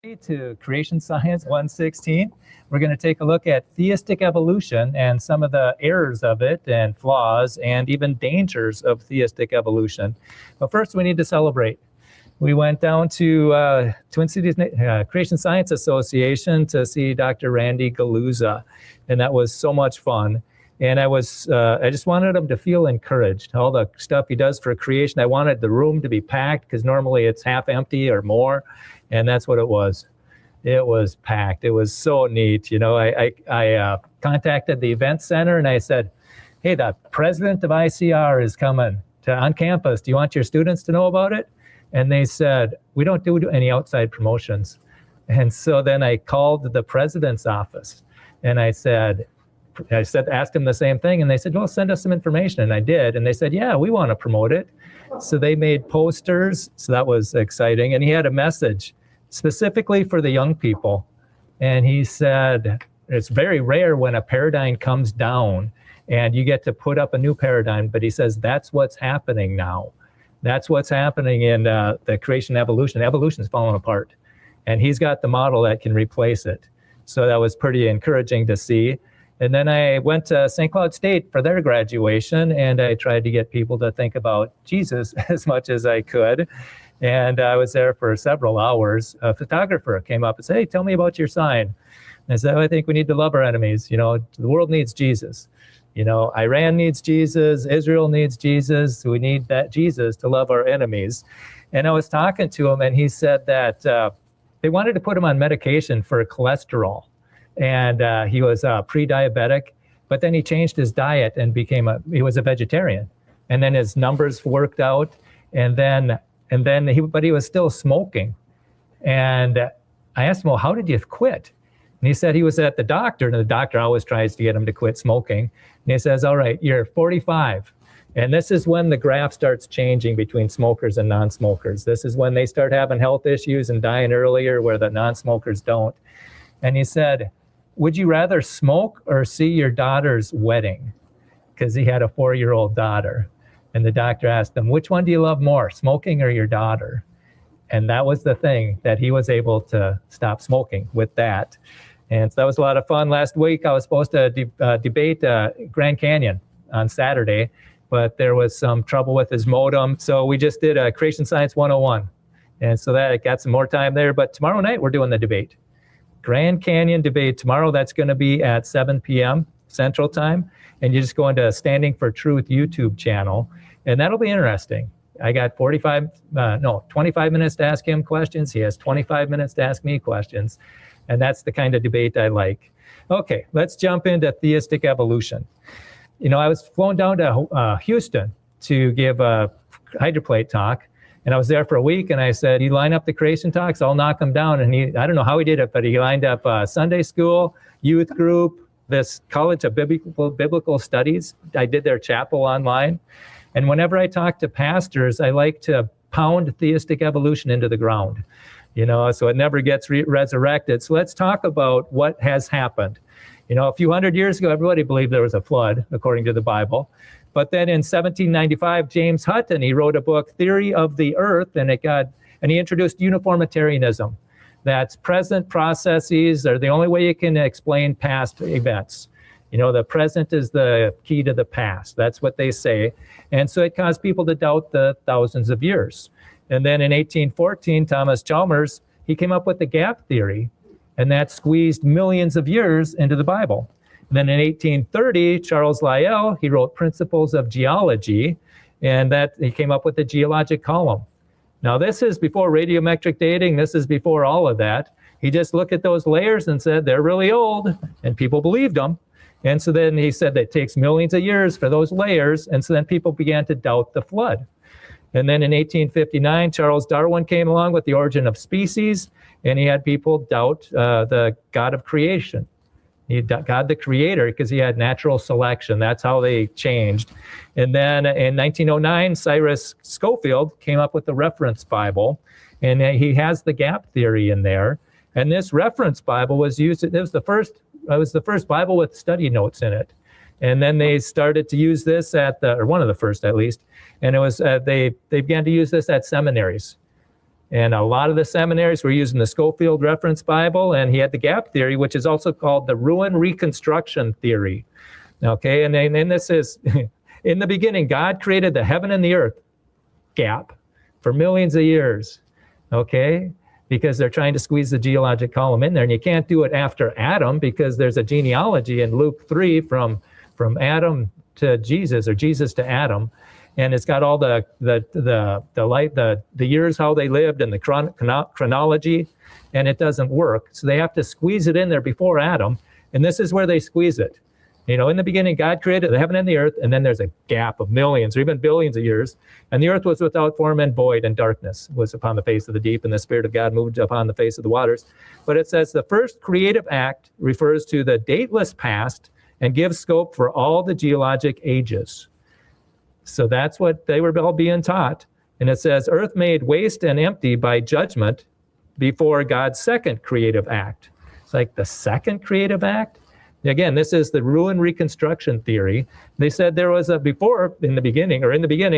To Creation Science 116. We're going to take a look at theistic evolution and some of the errors of it and flaws and even dangers of theistic evolution. But first, we need to celebrate. We went down to Twin Cities Creation Science Association to see Dr. Randy Galuza, and that was so much fun. And I just wanted him to feel encouraged. All the stuff he does for creation, I wanted the room to be packed because normally it's half empty or more. And that's what it was. It was packed. It was so neat. You know, I contacted the event center and I said, hey, the president of ICR is coming on campus. Do you want your students to know about it? And they said, we don't do any outside promotions. And so then I called the president's office and asked him the same thing. And they said, well, send us some information. And I did. And they said, yeah, we want to promote it. So they made posters. So that was exciting. And he had a message specifically for the young people. And he said, it's very rare when a paradigm comes down and you get to put up a new paradigm. But he says, that's what's happening now. That's what's happening in the creation evolution. Evolution is falling apart. And he's got the model that can replace it. So that was pretty encouraging to see. And then I went to St. Cloud State for their graduation, and I tried to get people to think about Jesus as much as I could. And I was there for several hours. A photographer came up and said, hey, tell me about your sign. And I said, I think we need to love our enemies. You know, the world needs Jesus. You know, Iran needs Jesus. Israel needs Jesus. We need that Jesus to love our enemies. And I was talking to him, and he said that they wanted to put him on medication for cholesterol. And he was pre-diabetic, but then he changed his diet and he was a vegetarian. And then his numbers worked out, but he was still smoking. And I asked him, well, how did you quit? And he said he was at the doctor, and the doctor always tries to get him to quit smoking. And he says, all right, you're 45. And this is when the graph starts changing between smokers and non-smokers. This is when they start having health issues and dying earlier, where the non-smokers don't. And he said, would you rather smoke or see your daughter's wedding? Because he had a 4-year-old daughter. And the doctor asked him, which one do you love more, smoking or your daughter? And that was the thing, that he was able to stop smoking with that. And so that was a lot of fun. Last week, I was supposed to debate Grand Canyon on Saturday, but there was some trouble with his modem. So we just did a Creation Science 101. And so that I got some more time there. But tomorrow night, we're doing the debate. Grand Canyon debate tomorrow. That's going to be at 7 p.m. Central Time. And you just go into Standing for Truth YouTube channel. And that'll be interesting. I got 25 minutes to ask him questions. He has 25 minutes to ask me questions. And that's the kind of debate I like. Okay, let's jump into theistic evolution. You know, I was flown down to Houston to give a hydroplate talk. And I was there for a week, and I said, you line up the creation talks, I'll knock them down. And I don't know how he did it, but he lined up Sunday school, youth group, this College of Biblical Studies. I did their chapel online. And whenever I talk to pastors, I like to pound theistic evolution into the ground, you know, so it never gets resurrected. So let's talk about what has happened. You know, a few hundred years ago, everybody believed there was a flood, according to the Bible. But then in 1795, James Hutton, he wrote a book, Theory of the Earth, and he introduced uniformitarianism. That's present processes are the only way you can explain past events. You know, the present is the key to the past. That's what they say. And so it caused people to doubt the thousands of years. And then in 1814, Thomas Chalmers, he came up with the gap theory, and that squeezed millions of years into the Bible. And then in 1830, Charles Lyell, he wrote Principles of Geology, and that he came up with the geologic column. Now, this is before radiometric dating. This is before all of that. He just looked at those layers and said, they're really old, and people believed him. And so then he said that it takes millions of years for those layers, and so then people began to doubt the flood. And then in 1859, Charles Darwin came along with The Origin of Species, and he had people doubt the God of creation. God the creator, because he had natural selection. That's how they changed. And then in 1909, Cyrus Scofield came up with the reference Bible, and he has the gap theory in there. And this reference Bible was used, it was the first Bible with study notes in it. And then they started to use this or one of the first at least, and it was they began to use this at seminaries. And a lot of the seminaries were using the Schofield Reference Bible, and he had the gap theory, which is also called the ruin reconstruction theory. Okay, and then this is, in the beginning, God created the heaven and the earth, gap, for millions of years. Okay, because they're trying to squeeze the geologic column in there, and you can't do it after Adam because there's a genealogy in Luke 3 from Adam to Jesus, or Jesus to Adam, and it's got all the years how they lived and the chronology, and it doesn't work. So they have to squeeze it in there before Adam, and this is where they squeeze it. You know, in the beginning, God created the heaven and the earth, and then there's a gap of millions or even billions of years, and the earth was without form and void, and darkness was upon the face of the deep, and the Spirit of God moved upon the face of the waters. But it says the first creative act refers to the dateless past and gives scope for all the geologic ages. So that's what they were all being taught. And it says, earth made waste and empty by judgment before God's second creative act. It's like the second creative act? Again, this is the ruin reconstruction theory. They said there was a before, in the beginning,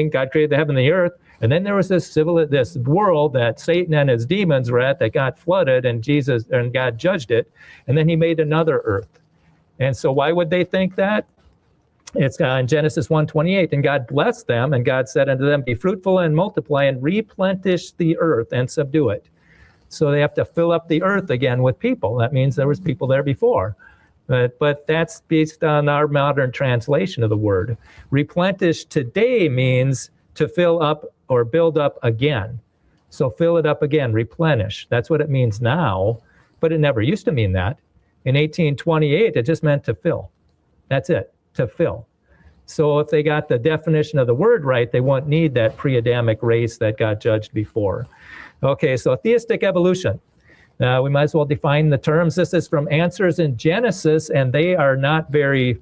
God created the heaven and the earth, and then there was this world that Satan and his demons were at that got flooded, and God judged it, and then he made another earth. And so why would they think that? It's in Genesis 1:28, and God blessed them, and God said unto them, be fruitful and multiply and replenish the earth and subdue it. So they have to fill up the earth again with people. That means there was people there before. But that's based on our modern translation of the word. Replenish today means to fill up or build up again. So fill it up again, replenish. That's what it means now, but it never used to mean that. In 1828, it just meant to fill. That's it, to fill. So if they got the definition of the word right, they won't need that pre-Adamic race that got judged before. Okay, so theistic evolution. We might as well define the terms. This is from Answers in Genesis, and they are not very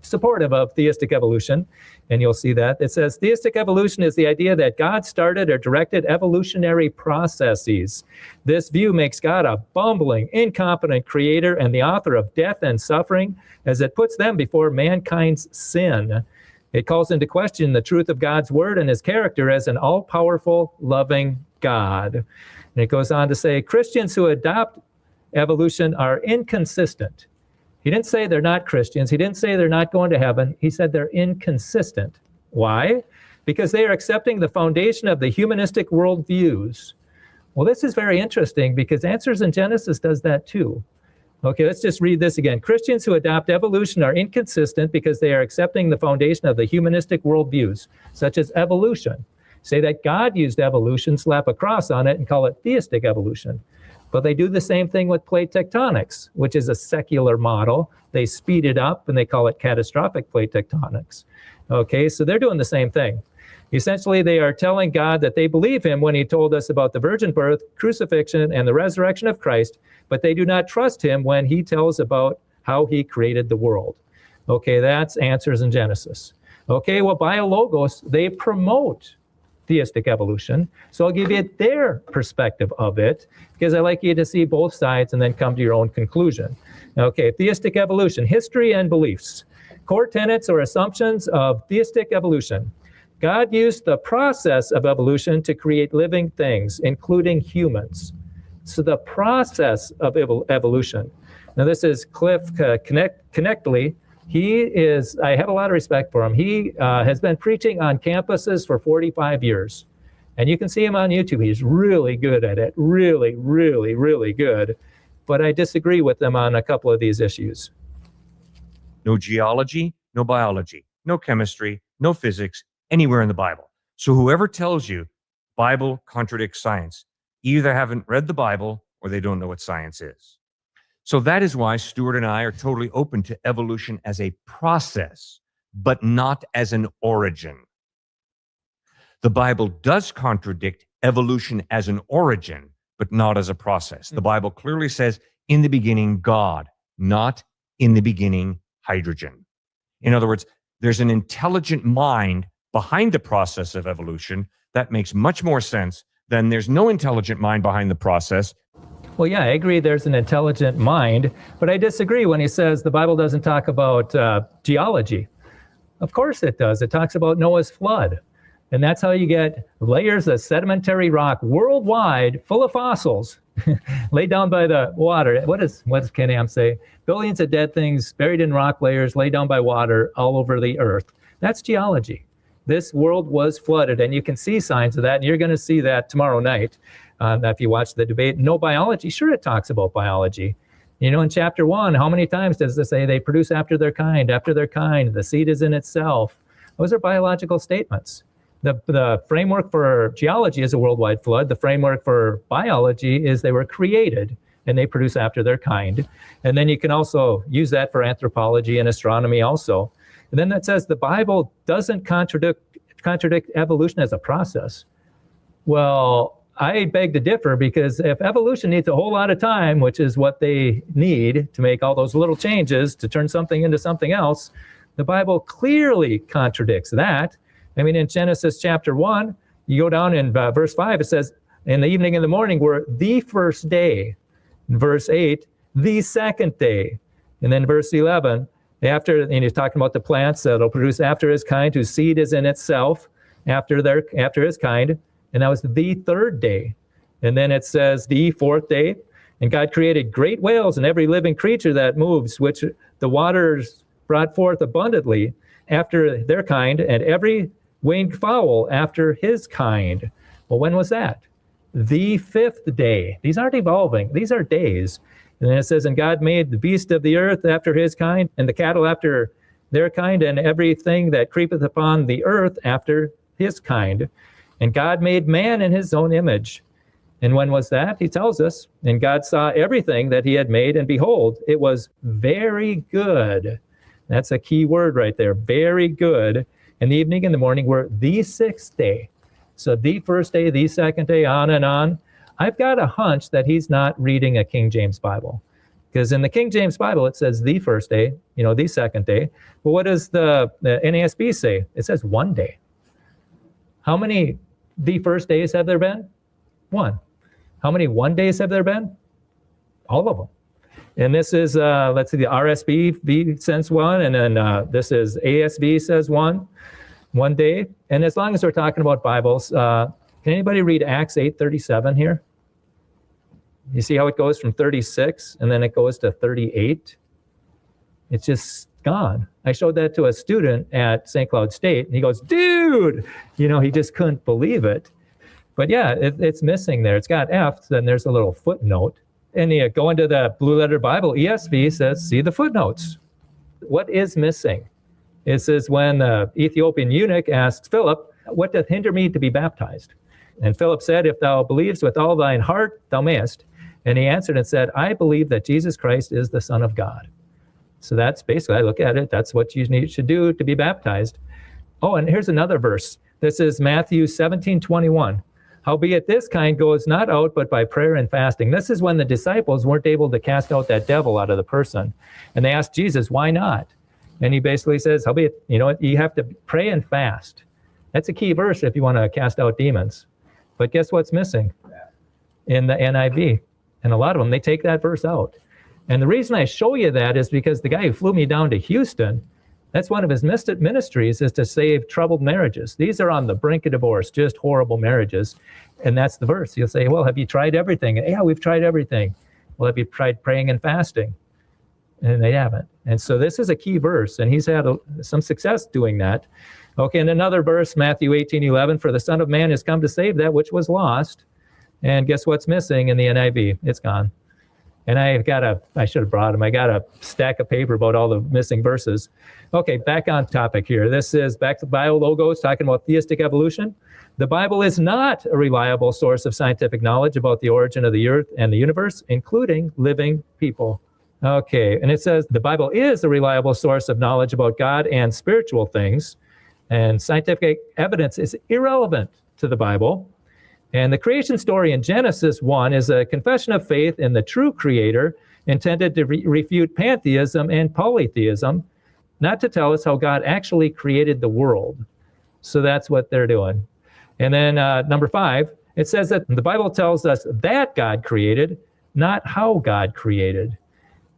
supportive of theistic evolution, and you'll see that. It says, theistic evolution is the idea that God started or directed evolutionary processes. This view makes God a bumbling, incompetent creator and the author of death and suffering, as it puts them before mankind's sin. It calls into question the truth of God's word and his character as an all-powerful, loving God. And it goes on to say, Christians who adopt evolution are inconsistent. He didn't say they're not Christians. He didn't say they're not going to heaven. He said they're inconsistent. Why? Because they are accepting the foundation of the humanistic worldviews. Well, this is very interesting because Answers in Genesis does that too. Okay, let's just read this again. Christians who adopt evolution are inconsistent because they are accepting the foundation of the humanistic worldviews, such as evolution. Say that God used evolution, slap a cross on it, and call it theistic evolution. But they do the same thing with plate tectonics, which is a secular model. They speed it up, and they call it catastrophic plate tectonics. Okay, so they're doing the same thing. Essentially, they are telling God that they believe him when he told us about the virgin birth, crucifixion, and the resurrection of Christ, but they do not trust him when he tells about how he created the world. Okay, that's Answers in Genesis. Okay, well, Biologos, they promote theistic evolution. So I'll give you their perspective of it, because I like you to see both sides and then come to your own conclusion. Okay, theistic evolution, history and beliefs. Core tenets or assumptions of theistic evolution. God used the process of evolution to create living things, including humans. So the process of evolution. Now this is Cliff Connectley. I have a lot of respect for him. He has been preaching on campuses for 45 years. And you can see him on YouTube. He's really good at it. Really, really, really good. But I disagree with him on a couple of these issues. No geology, no biology, no chemistry, no physics, anywhere in the Bible. So whoever tells you Bible contradicts science, either haven't read the Bible or they don't know what science is. So that is why Stuart and I are totally open to evolution as a process, but not as an origin. The Bible does contradict evolution as an origin, but not as a process. The Bible clearly says, in the beginning, God, not in the beginning, hydrogen. In other words, there's an intelligent mind behind the process of evolution that makes much more sense than there's no intelligent mind behind the process. Well, yeah, I agree there's an intelligent mind, but I disagree when he says the Bible doesn't talk about geology. Of course it does. It talks about Noah's flood. And that's how you get layers of sedimentary rock worldwide full of fossils laid down by the water. What does Ken Ham say? Billions of dead things buried in rock layers laid down by water all over the earth. That's geology. This world was flooded, and you can see signs of that, and you're going to see that tomorrow night if you watch the debate. No biology. Sure, it talks about biology. You know, in chapter 1, how many times does it say they produce after their kind, the seed is in itself? Those are biological statements. The framework for geology is a worldwide flood. The framework for biology is they were created and they produce after their kind. And then you can also use that for anthropology and astronomy also. And then that says the Bible doesn't contradict evolution as a process. Well, I beg to differ, because if evolution needs a whole lot of time, which is what they need to make all those little changes to turn something into something else, the Bible clearly contradicts that. I mean, in Genesis chapter 1, you go down in verse 5, it says, in the evening and the morning were the first day. In verse 8, the second day. And then verse 11, and he's talking about the plants that'll produce after his kind, whose seed is in itself, after his kind. And that was the third day. And then it says the fourth day. And God created great whales and every living creature that moves, which the waters brought forth abundantly after their kind, and every winged fowl after his kind. Well, when was that? The fifth day. These aren't evolving. These are days. And then it says, and God made the beast of the earth after his kind, and the cattle after their kind, and everything that creepeth upon the earth after his kind. And God made man in his own image. And when was that? He tells us, and God saw everything that he had made, and behold, it was very good. That's a key word right there, very good. And the evening and the morning were the sixth day. So the first day, the second day, on and on. I've got a hunch that he's not reading a King James Bible. Because in the King James Bible, it says the first day, the second day. But what does the NASB say? It says one day. How many the first days have there been? One. How many one days have there been? All of them. And this is, let's see, the RSV says one, and then this is ASV says one day. And as long as we're talking about Bibles, can anybody read Acts 8:37 here? You see how it goes from 36 and then it goes to 38? It's just gone. I showed that to a student at St. Cloud State, and he goes, dude, he just couldn't believe it. But yeah, it's missing there. It's got F's, and there's a little footnote. And you go into the Blue Letter Bible, ESV says, see the footnotes. What is missing? It says when the Ethiopian eunuch asked Philip, what doth hinder me to be baptized? And Philip said, if thou believest with all thine heart, thou mayest. And he answered and said, I believe that Jesus Christ is the Son of God. So that's basically, I look at it, that's what you should do to be baptized. Oh, and here's another verse. This is Matthew 17:21. Howbeit this kind goes not out but by prayer and fasting. This is when the disciples weren't able to cast out that devil out of the person. And they asked Jesus, why not? And he basically says, howbeit, you have to pray and fast. That's a key verse if you want to cast out demons. But guess what's missing? In the NIV. And a lot of them, they take that verse out. And the reason I show you that is because the guy who flew me down to Houston, that's one of his ministries, is to save troubled marriages. These are on the brink of divorce, just horrible marriages. And that's the verse. You'll say, well, have you tried everything? Yeah, we've tried everything. Well, have you tried praying and fasting? And they haven't. And so this is a key verse, and he's had some success doing that. Okay, and another verse, Matthew 18:11, for the Son of Man has come to save that which was lost. And guess what's missing in the NIV? It's gone. And I should have brought him. I got a stack of paper about all the missing verses. Okay, back on topic here. This is back to Bio Logos, talking about theistic evolution. The Bible is not a reliable source of scientific knowledge about the origin of the earth and the universe, including living people. Okay, and it says the Bible is a reliable source of knowledge about God and spiritual things, and scientific evidence is irrelevant to the Bible. And the creation story in Genesis 1 is a confession of faith in the true creator intended to refute pantheism and polytheism, not to tell us how God actually created the world. So that's what they're doing. And then number 5, it says that the Bible tells us that God created, not how God created.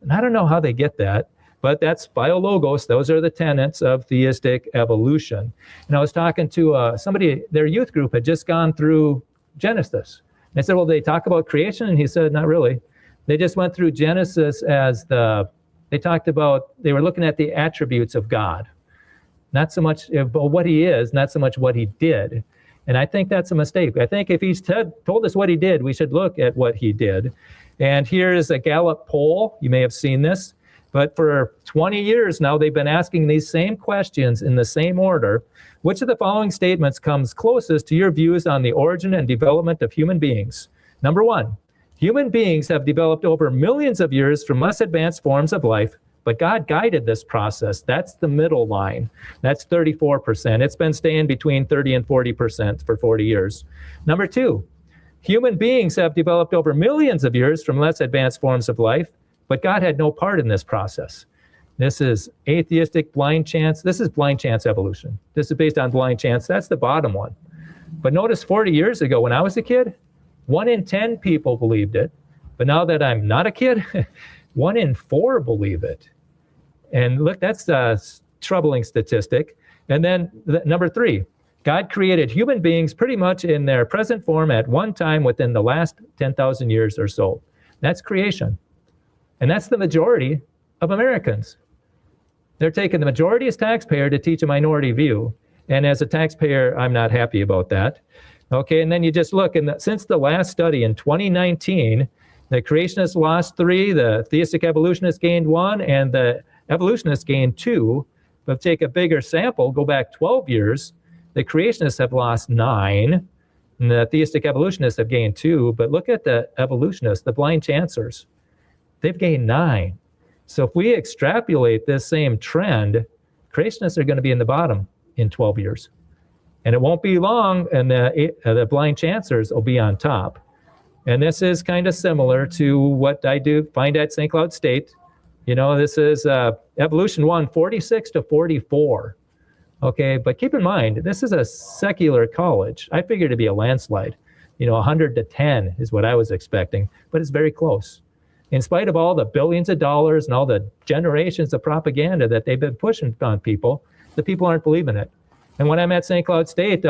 And I don't know how they get that, but that's biologos. Those are the tenets of theistic evolution. And I was talking to somebody, their youth group had just gone through Genesis. And I said, well, they talk about creation? And he said, not really. They just went through Genesis as they were looking at the attributes of God. Not so much about what he is, not so much what he did. And I think that's a mistake. I think if he's told us what he did, we should look at what he did. And here is a Gallup poll. You may have seen this. But for 20 years now, they've been asking these same questions in the same order. Which of the following statements comes closest to your views on the origin and development of human beings? Number 1, human beings have developed over millions of years from less advanced forms of life, but God guided this process. That's the middle line. That's 34%. It's been staying between 30 and 40% for 40 years. Number 2, human beings have developed over millions of years from less advanced forms of life, but God had no part in this process. This is atheistic blind chance. This is blind chance evolution. This is based on blind chance. That's the bottom one. But notice 40 years ago when I was a kid, 1 in 10 people believed it. But now that I'm not a kid, 1 in 4 believe it. And look, that's a troubling statistic. And then number 3, God created human beings pretty much in their present form at one time within the last 10,000 years or so. That's creation. And that's the majority of Americans. They're taking the majority as taxpayer to teach a minority view. And as a taxpayer, I'm not happy about that. Okay, and then you just look, and since the last study in 2019, the creationists lost 3, the theistic evolutionists gained 1, and the evolutionists gained 2. But take a bigger sample, go back 12 years, the creationists have lost 9, and the theistic evolutionists have gained 2. But look at the evolutionists, the blind chancers. They've gained 9. So if we extrapolate this same trend, creationists are going to be in the bottom in 12 years. And it won't be long, and the blind chancers will be on top. And this is kind of similar to what I find at St. Cloud State. You know, this is Evolution 1, 46 to 44. Okay, but keep in mind, this is a secular college. I figured it'd be a landslide. 100 to 10 is what I was expecting, but it's very close. In spite of all the billions of dollars and all the generations of propaganda that they've been pushing on people, the people aren't believing it. And when I'm at St. Cloud State,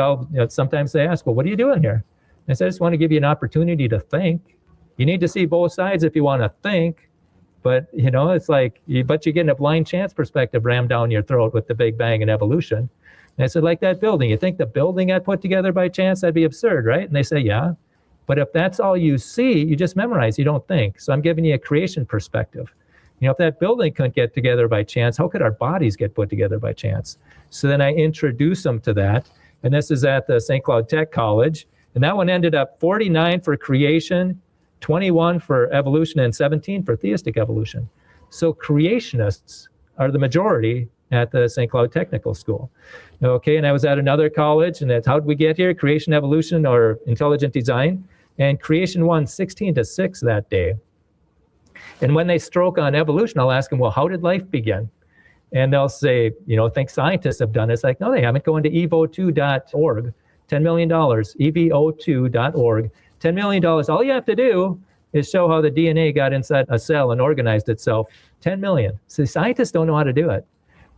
sometimes they ask, well, what are you doing here? And I said, I just want to give you an opportunity to think. You need to see both sides if you want to think. But, it's like, but you're getting a blind chance perspective rammed down your throat with the Big Bang and evolution. And I said, like that building, you think the building got put together by chance? That'd be absurd, right? And they say, yeah. But if that's all you see, you just memorize, you don't think. So I'm giving you a creation perspective. If that building couldn't get together by chance, how could our bodies get put together by chance? So then I introduce them to that. And this is at the St. Cloud Tech College. And that one ended up 49 for creation, 21 for evolution, and 17 for theistic evolution. So creationists are the majority at the St. Cloud Technical School. Okay, and I was at another college, and that's how did we get here? Creation, evolution, or intelligent design. And creation won 16 to 6 that day. And when they stroke on evolution, I'll ask them, well, how did life begin? And they'll say, think scientists have done it. It's like, no, they haven't. Go into evo2.org, $10 million, evo2.org, $10 million. All you have to do is show how the DNA got inside a cell and organized itself. 10 million. So scientists don't know how to do it.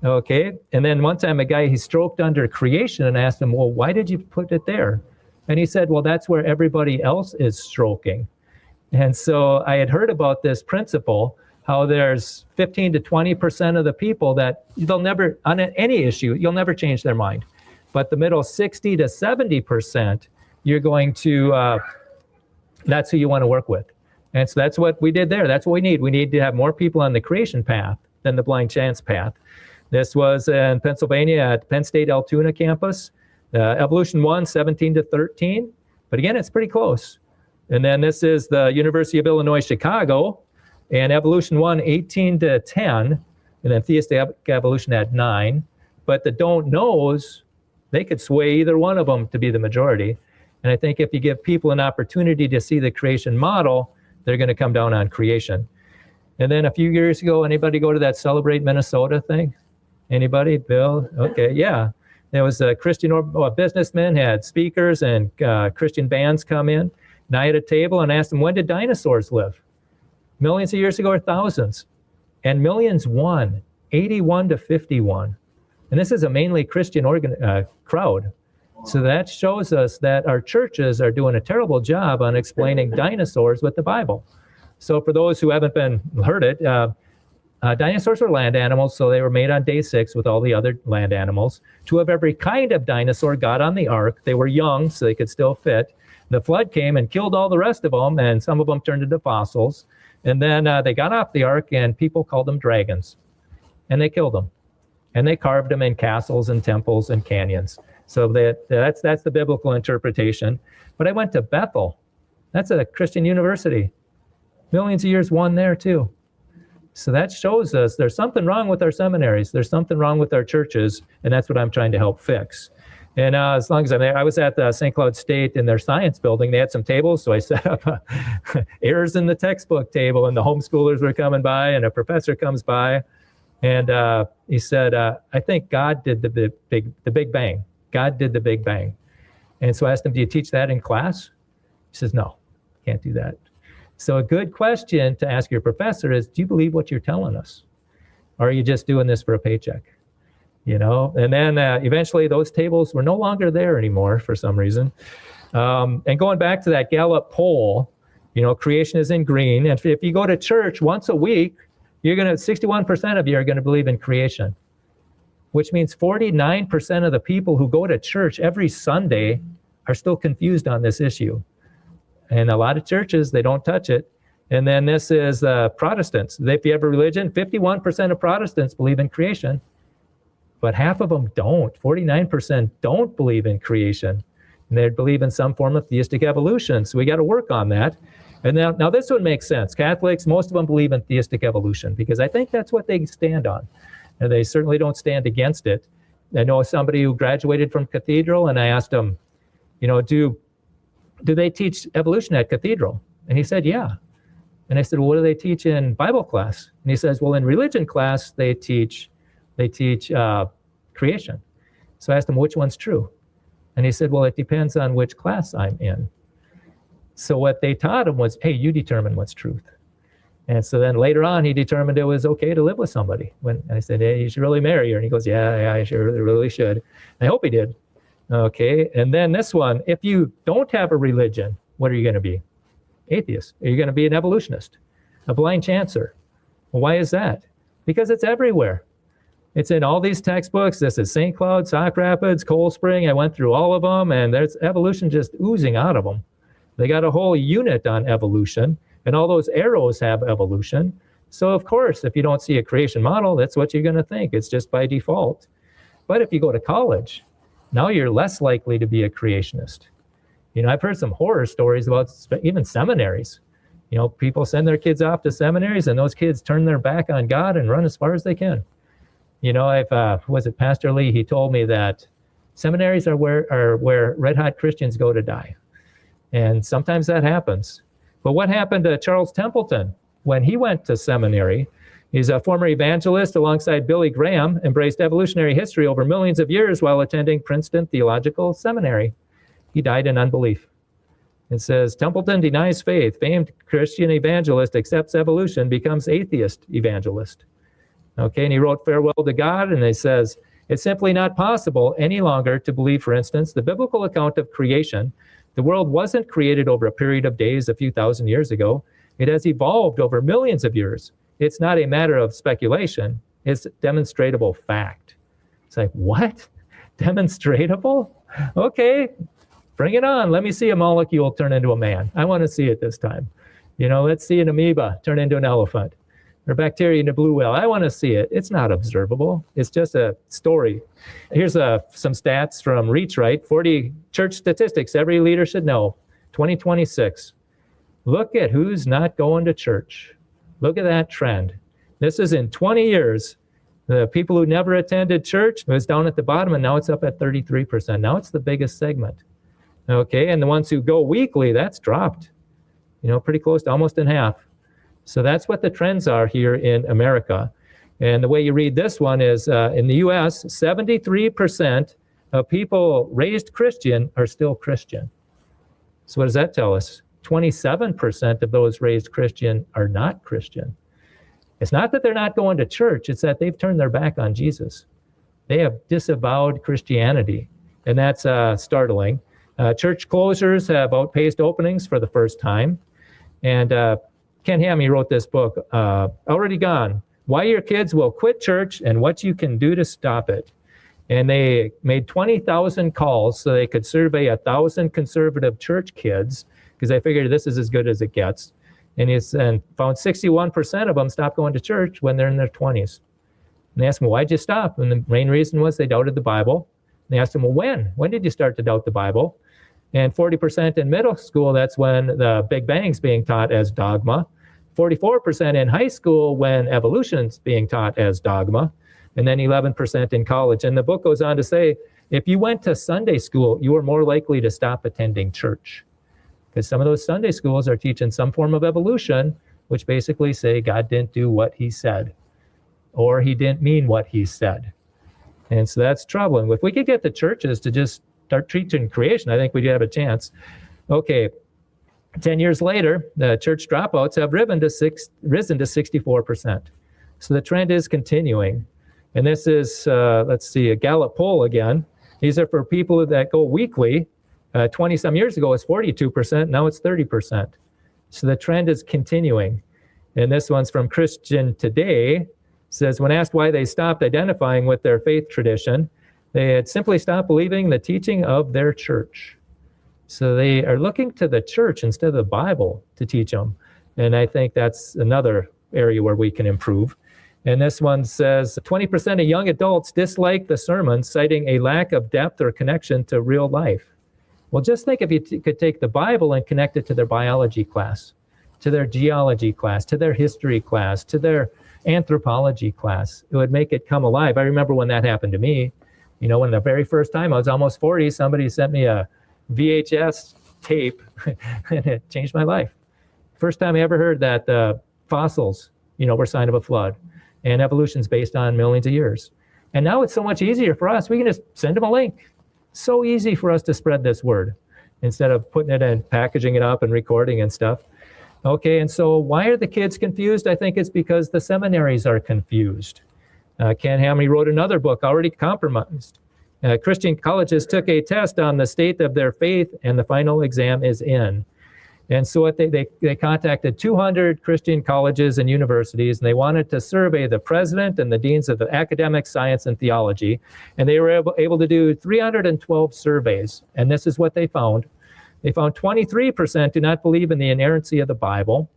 Okay. And then one time he stroked under creation, and I asked him, well, why did you put it there? And he said, well, that's where everybody else is stroking. And so I had heard about this principle, how there's 15 to 20% of the people that they'll never, on any issue, you'll never change their mind. But the middle 60 to 70%, you're going to, that's who you want to work with. And so that's what we did there. That's what we need. We need to have more people on the creation path than the blind chance path. This was in Pennsylvania at Penn State Altoona campus. Evolution 1, 17 to 13. But again, it's pretty close. And then this is the University of Illinois, Chicago. And Evolution 1, 18 to 10. And then Theistic Evolution at 9. But the don't knows, they could sway either one of them to be the majority. And I think if you give people an opportunity to see the creation model, they're going to come down on creation. And then a few years ago, anybody go to that Celebrate Minnesota thing? Anybody? Bill? Okay, yeah. There was a businessman, had speakers and Christian bands come in. And I had a table and asked them, when did dinosaurs live? Millions of years ago or thousands? And millions won. 81 to 51. And this is a mainly Christian crowd. So that shows us that our churches are doing a terrible job on explaining dinosaurs with the Bible. So for those who haven't heard it, dinosaurs were land animals, so they were made on day 6 with all the other land animals. 2 of every kind of dinosaur got on the ark. They were young, so they could still fit. The flood came and killed all the rest of them, and some of them turned into fossils. And then they got off the ark, and people called them dragons. And they killed them. And they carved them in castles and temples and canyons. So that's the biblical interpretation. But I went to Bethel. That's a Christian university. Millions of years won there too. So that shows us there's something wrong with our seminaries. There's something wrong with our churches, and that's what I'm trying to help fix. And as long as I'm there, I was at the St. Cloud State in their science building. They had some tables, so I set up errors in the textbook table, and the homeschoolers were coming by, and a professor comes by, and he said, I think God did the Big Bang. God did the Big Bang. And so I asked him, do you teach that in class? He says, no, can't do that. So a good question to ask your professor is, do you believe what you're telling us? Or are you just doing this for a paycheck? You know, and then eventually those tables were no longer there anymore for some reason. And going back to that Gallup poll, you know, creation is in green. And if you go to church once a week, 61% of you are going to believe in creation, which means 49% of the people who go to church every Sunday are still confused on this issue. And a lot of churches, they don't touch it. And then this is Protestants. If you have a religion, 51% of Protestants believe in creation, but half of them don't. 49% don't believe in creation. And they believe in some form of theistic evolution. So we got to work on that. And now this one makes sense. Catholics, most of them believe in theistic evolution because I think that's what they stand on. And they certainly don't stand against it. I know somebody who graduated from Cathedral, and I asked him, you know, do they teach evolution at Cathedral? And he said, yeah. And I said, well, what do they teach in Bible class? And he says, well, in religion class, they teach creation. So I asked him, which one's true? And he said, well, it depends on which class I'm in. So what they taught him was, hey, you determine what's truth. And so then later on, he determined it was okay to live with somebody. When I said, hey, you should really marry her. And he goes, yeah, I sure really should. I hope he did. Okay, and then this one, if you don't have a religion, what are you going to be? Atheist. Are you going to be an evolutionist? A blind chancer? Well, why is that? Because it's everywhere. It's in all these textbooks. This is St. Cloud, Sauk Rapids, Cold Spring. I went through all of them, and there's evolution just oozing out of them. They got a whole unit on evolution, and all those arrows have evolution. So, of course, if you don't see a creation model, that's what you're going to think. It's just by default. But if you go to college, now you're less likely to be a creationist. You know, I've heard some horror stories about even seminaries. You know, people send their kids off to seminaries, and those kids turn their back on God and run as far as they can. You know, Pastor Lee, he told me that seminaries are where red-hot Christians go to die. And sometimes that happens. But what happened to Charles Templeton when he went to seminary? He's a former evangelist alongside Billy Graham, embraced evolutionary history over millions of years while attending Princeton Theological Seminary. He died in unbelief. It says, Templeton denies faith. Famed Christian evangelist accepts evolution, becomes atheist evangelist. Okay, and he wrote Farewell to God, and he says, it's simply not possible any longer to believe, for instance, the biblical account of creation. The world wasn't created over a period of days a few thousand years ago. It has evolved over millions of years. It's not a matter of speculation. It's demonstrable fact. It's like, what? Demonstratable? Okay, bring it on. Let me see a molecule turn into a man. I want to see it this time. You know, let's see an amoeba turn into an elephant or bacteria into a blue whale. I want to see it. It's not observable. It's just a story. Here's some stats from ReachRight. 40 church statistics every leader should know. 2026. Look at who's not going to church. Look at that trend. This is in 20 years. The people who never attended church was down at the bottom, and now it's up at 33%. Now it's the biggest segment. Okay, and the ones who go weekly, that's dropped. You know, pretty close to almost in half. So that's what the trends are here in America. And the way you read this one is in the U.S., 73% of people raised Christian are still Christian. So what does that tell us? 27% of those raised Christian are not Christian. It's not that they're not going to church, it's that they've turned their back on Jesus. They have disavowed Christianity, and that's startling. Church closures have outpaced openings for the first time. And Ken Hammy wrote this book, Already Gone, Why Your Kids Will Quit Church and What You Can Do to Stop It. And they made 20,000 calls so they could survey 1,000 conservative church kids, because they figured this is as good as it gets. And found 61% of them stopped going to church when they're in their 20s. And they asked them, why'd you stop? And the main reason was they doubted the Bible. And they asked them, well, when? When did you start to doubt the Bible? And 40% in middle school, that's when the Big Bang's being taught as dogma. 44% in high school when evolution's being taught as dogma. And then 11% in college. And the book goes on to say, if you went to Sunday school, you were more likely to stop attending church. Because some of those Sunday schools are teaching some form of evolution, which basically say God didn't do what he said, or he didn't mean what he said. And so that's troubling. If we could get the churches to just start teaching creation, I think we'd have a chance. Okay, 10 years later, the church dropouts have risen to 64%. So the trend is continuing. And this is, let's see, a Gallup poll again. These are for people that go weekly. 20-some years ago, it was 42%. Now it's 30%. So the trend is continuing. And this one's from Christian Today. It says, when asked why they stopped identifying with their faith tradition, they had simply stopped believing the teaching of their church. So they are looking to the church instead of the Bible to teach them. And I think that's another area where we can improve. And this one says 20% of young adults dislike the sermon, citing a lack of depth or connection to real life. Well, just think if you could take the Bible and connect it to their biology class, to their geology class, to their history class, to their anthropology class. It would make it come alive. I remember when that happened to me. You know, when the very first time I was almost 40, somebody sent me a VHS tape, and it changed my life. First time I ever heard that fossils, were a sign of a flood, and evolution's based on millions of years. And now it's so much easier for us. We can just send them a link. So easy for us to spread this word instead of putting it and packaging it up and recording and stuff. Okay, and so why are the kids confused? I think it's because the seminaries are confused. Ken Hammy wrote another book, Already Compromised. Christian colleges took a test on the state of their faith, and the final exam is in. And so what they contacted 200 Christian colleges and universities, and they wanted to survey the president and the deans of the academic science and theology. And they were able to do 312 surveys. And this is what they found. They found 23% do not believe in the inerrancy of the Bible.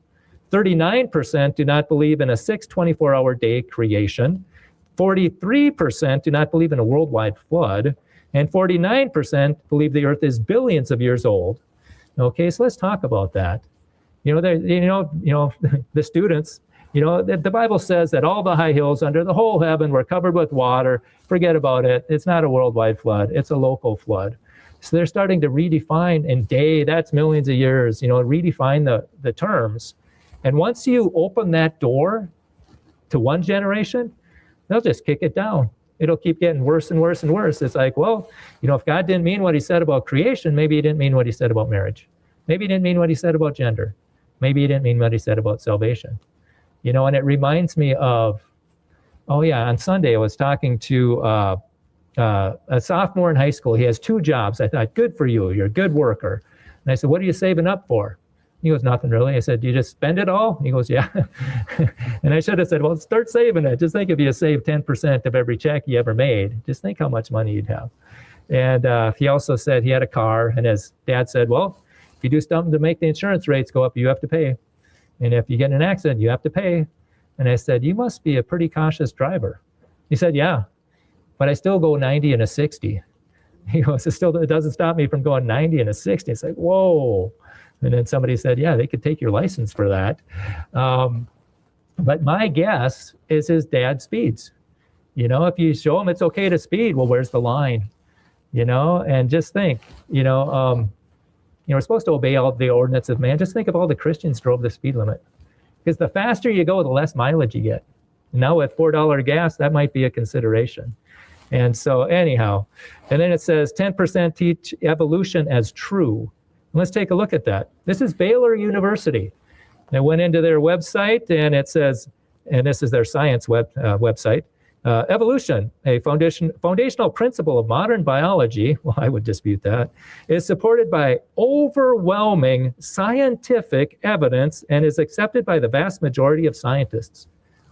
39% do not believe in a 24-hour day creation. 43% do not believe in a worldwide flood. And 49% believe the earth is billions of years old. Okay, so let's talk about that. The students, the Bible says that all the high hills under the whole heaven were covered with water. Forget about it. It's not a worldwide flood. It's a local flood. So they're starting to redefine, and day, that's millions of years, redefine the terms. And once you open that door to one generation, they'll just kick it down. It'll keep getting worse and worse and worse. It's like, well, if God didn't mean what he said about creation, maybe he didn't mean what he said about marriage. Maybe he didn't mean what he said about gender. Maybe he didn't mean what he said about salvation. And it reminds me of, on Sunday I was talking to a sophomore in high school. He has 2 jobs. I thought, good for you. You're a good worker. And I said, what are you saving up for? He goes, nothing really. I said, do you just spend it all? He goes, yeah. And I should have said, well, start saving it. Just think if you saved 10% of every check you ever made, just think how much money you'd have. And he also said he had a car, and his dad said, well, if you do something to make the insurance rates go up, you have to pay. And if you get in an accident, you have to pay. And I said, you must be a pretty cautious driver. He said, yeah, but I still go 90 and a 60. He goes, it doesn't stop me from going 90 and a 60. It's like, whoa. And then somebody said, yeah, they could take your license for that. But my guess is his dad speeds. If you show him it's okay to speed, well, where's the line? And just think, we're supposed to obey all the ordinance of man. Just think if all the Christians drove the speed limit. Because the faster you go, the less mileage you get. Now with $4 gas, that might be a consideration. And so anyhow, and then it says 10% teach evolution as true. Let's take a look at that. This is Baylor University. I went into their website, and it says and this is their science website. Evolution, a foundational principle of modern biology, well, I would dispute that, is supported by overwhelming scientific evidence and is accepted by the vast majority of scientists.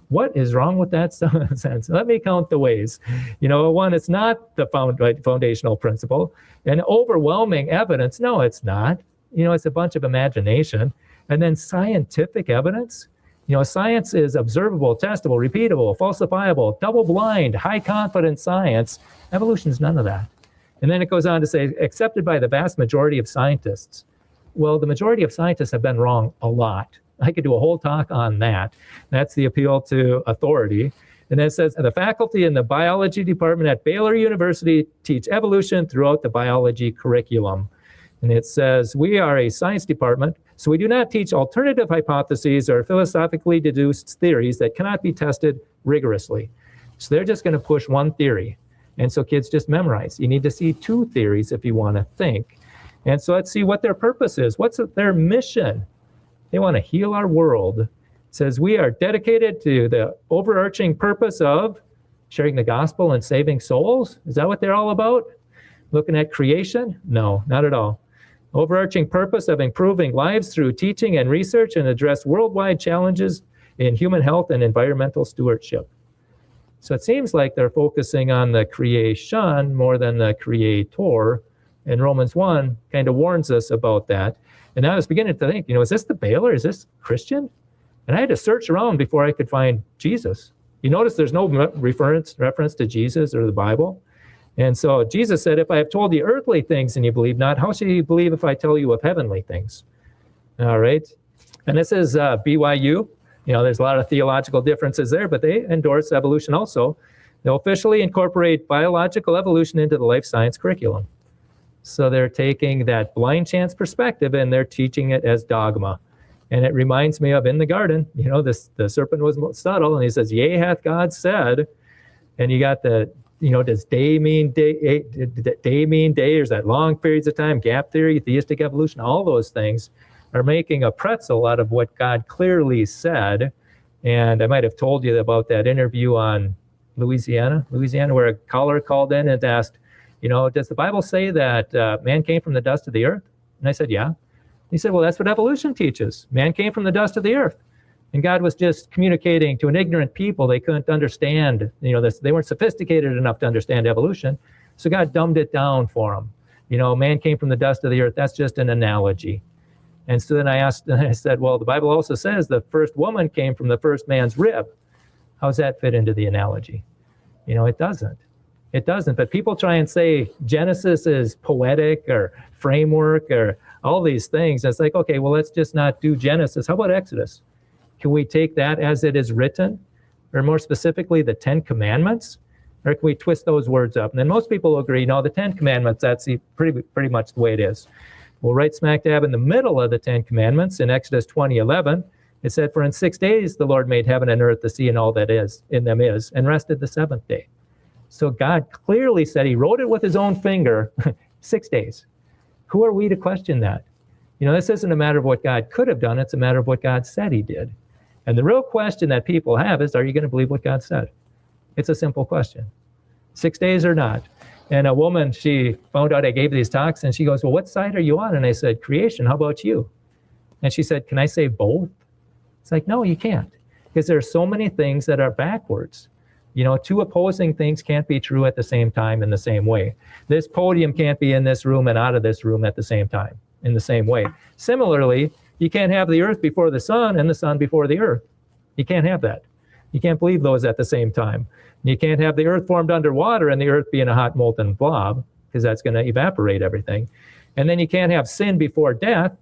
What is wrong with that sense? Let me count the ways. One, it's not the foundational principle. And overwhelming evidence, no, it's not. It's a bunch of imagination. And then scientific evidence, science is observable, testable, repeatable, falsifiable, double-blind, high-confidence science. Evolution is none of that. And then it goes on to say, accepted by the vast majority of scientists. Well, the majority of scientists have been wrong a lot. I could do a whole talk on that. That's the appeal to authority. And then it says, the faculty in the biology department at Baylor University teach evolution throughout the biology curriculum. And it says, we are a science department, so we do not teach alternative hypotheses or philosophically deduced theories that cannot be tested rigorously. So they're just going to push one theory. And so kids just memorize. You need to see two theories if you want to think. And so let's see what their purpose is. What's their mission? They want to heal our world. It says, we are dedicated to the overarching purpose of sharing the gospel and saving souls. Is that what they're all about? Looking at creation? No, not at all. Overarching purpose of improving lives through teaching and research and address worldwide challenges in human health and environmental stewardship. So it seems like they're focusing on the creation more than the creator. And Romans 1 kind of warns us about that. And I was beginning to think, is this the Baylor? Is this Christian? And I had to search around before I could find Jesus. You notice there's no reference to Jesus or the Bible. And so Jesus said, if I have told you earthly things and you believe not, how shall you believe if I tell you of heavenly things? All right. And this is BYU. There's a lot of theological differences there, but they endorse evolution also. They'll officially incorporate biological evolution into the life science curriculum. So they're taking that blind chance perspective and they're teaching it as dogma. And it reminds me of in the garden, the serpent was subtle and he says, yea, hath God said. And you got does day mean day? Day mean day? Or is that long periods of time? Gap theory, theistic evolution, all those things are making a pretzel out of what God clearly said. And I might have told you about that interview on Louisiana, where a caller called in and asked, does the Bible say that man came from the dust of the earth? And I said, yeah. He said, well, that's what evolution teaches. Man came from the dust of the earth. And God was just communicating to an ignorant people. They couldn't understand, they weren't sophisticated enough to understand evolution. So God dumbed it down for them. Man came from the dust of the earth. That's just an analogy. And so then I said, well, the Bible also says the first woman came from the first man's rib. How does that fit into the analogy? It doesn't. It doesn't. But people try and say Genesis is poetic or framework or all these things. It's like, okay, well, let's just not do Genesis. How about Exodus? Can we take that as it is written? Or more specifically, the 10 Commandments? Or can we twist those words up? And then most people agree, no, the 10 Commandments, that's pretty much the way it is. Well, right smack dab in the middle of the 10 Commandments in Exodus 20:11, it said, for in 6 days the Lord made heaven and earth, the sea, and all that is in them is, and rested the seventh day. So God clearly said he wrote it with his own finger, 6 days. Who are we to question that? This isn't a matter of what God could have done. It's a matter of what God said he did. And the real question that people have is, are you going to believe what God said? It's a simple question. 6 days or not? And a woman, she found out I gave these talks, and she goes, well, what side are you on? And I said, creation. How about you? And she said, can I say both? It's like, no, you can't. Because there are so many things that are backwards. Two opposing things can't be true at the same time in the same way. This podium can't be in this room and out of this room at the same time in the same way. Similarly, you can't have the earth before the sun and the sun before the earth. You can't have that. You can't believe those at the same time. You can't have the earth formed underwater and the earth being a hot molten blob, because that's going to evaporate everything. And then you can't have sin before death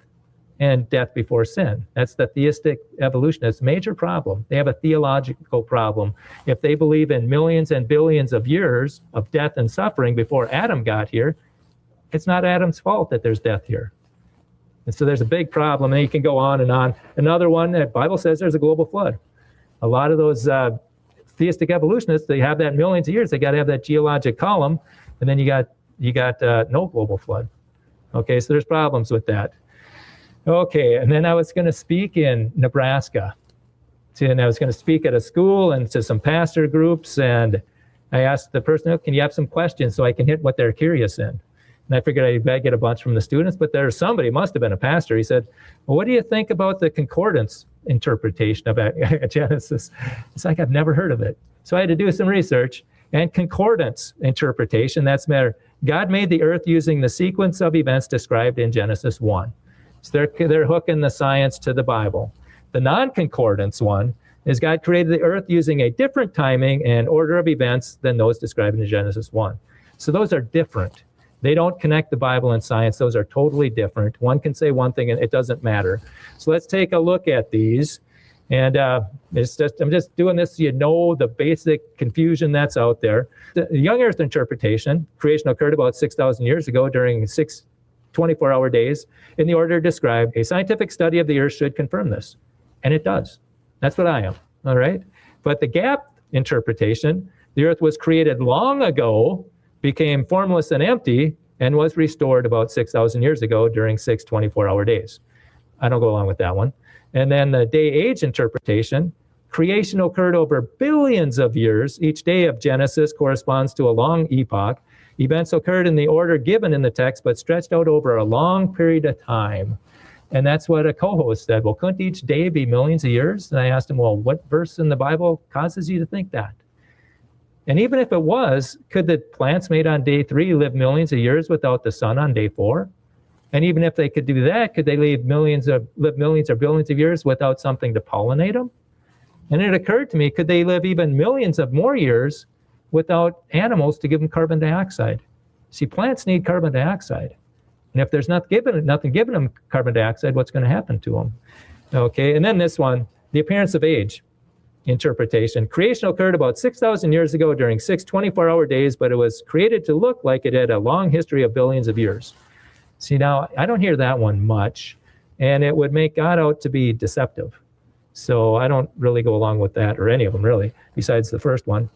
and death before sin. That's the theistic evolutionists' major problem. They have a theological problem. If they believe in millions and billions of years of death and suffering before Adam got here, it's not Adam's fault that there's death here. And so there's a big problem, and you can go on and on. Another one, the Bible says there's a global flood. A lot of those theistic evolutionists, they have that millions of years. They got to have that geologic column, and then you got no global flood. Okay, so there's problems with that. Okay, and then I was going to speak in Nebraska And I was going to speak at a school and to some pastor groups, and I asked the person, can you have some questions so I can hit what they're curious in? And I figured I'd get a bunch from the students, but there's somebody, must have been a pastor. He said, well, what do you think about the concordance interpretation of Genesis? It's like, I've never heard of it. So I had to do some research. And concordance interpretation, that's matter. God made the earth using the sequence of events described in Genesis 1. So they're hooking the science to the Bible. The non-concordance one is God created the earth using a different timing and order of events than those described in Genesis 1. So those are different. They don't connect the Bible and science. Those are totally different. One can say one thing and it doesn't matter. So let's take a look at these. And I'm just doing this so you know the basic confusion that's out there. The young earth interpretation, creation occurred about 6,000 years ago during 6 24-hour days in the order described. A scientific study of the earth should confirm this. And it does. That's what I am. All right. But the gap interpretation, the earth was created long ago, became formless and empty, and was restored about 6,000 years ago during 6 24-hour days. I don't go along with that one. And then the day-age interpretation, creation occurred over billions of years. Each day of Genesis corresponds to a long epoch. Events occurred in the order given in the text, but stretched out over a long period of time. And that's what a co-host said. Well, couldn't each day be millions of years? And I asked him, well, what verse in the Bible causes you to think that? And even if it was, could the plants made on day 3 live millions of years without the sun on day 4? And even if they could do that, could they live millions or billions of years without something to pollinate them? And it occurred to me, could they live even millions of more years without animals to give them carbon dioxide? See, plants need carbon dioxide. And if there's nothing giving them carbon dioxide, what's going to happen to them? Okay, and then this one, the appearance of age interpretation. Creation occurred about 6,000 years ago during 6 24-hour days, but it was created to look like it had a long history of billions of years. See, now, I don't hear that one much, and it would make God out to be deceptive. So I don't really go along with that, or any of them really, besides the first one.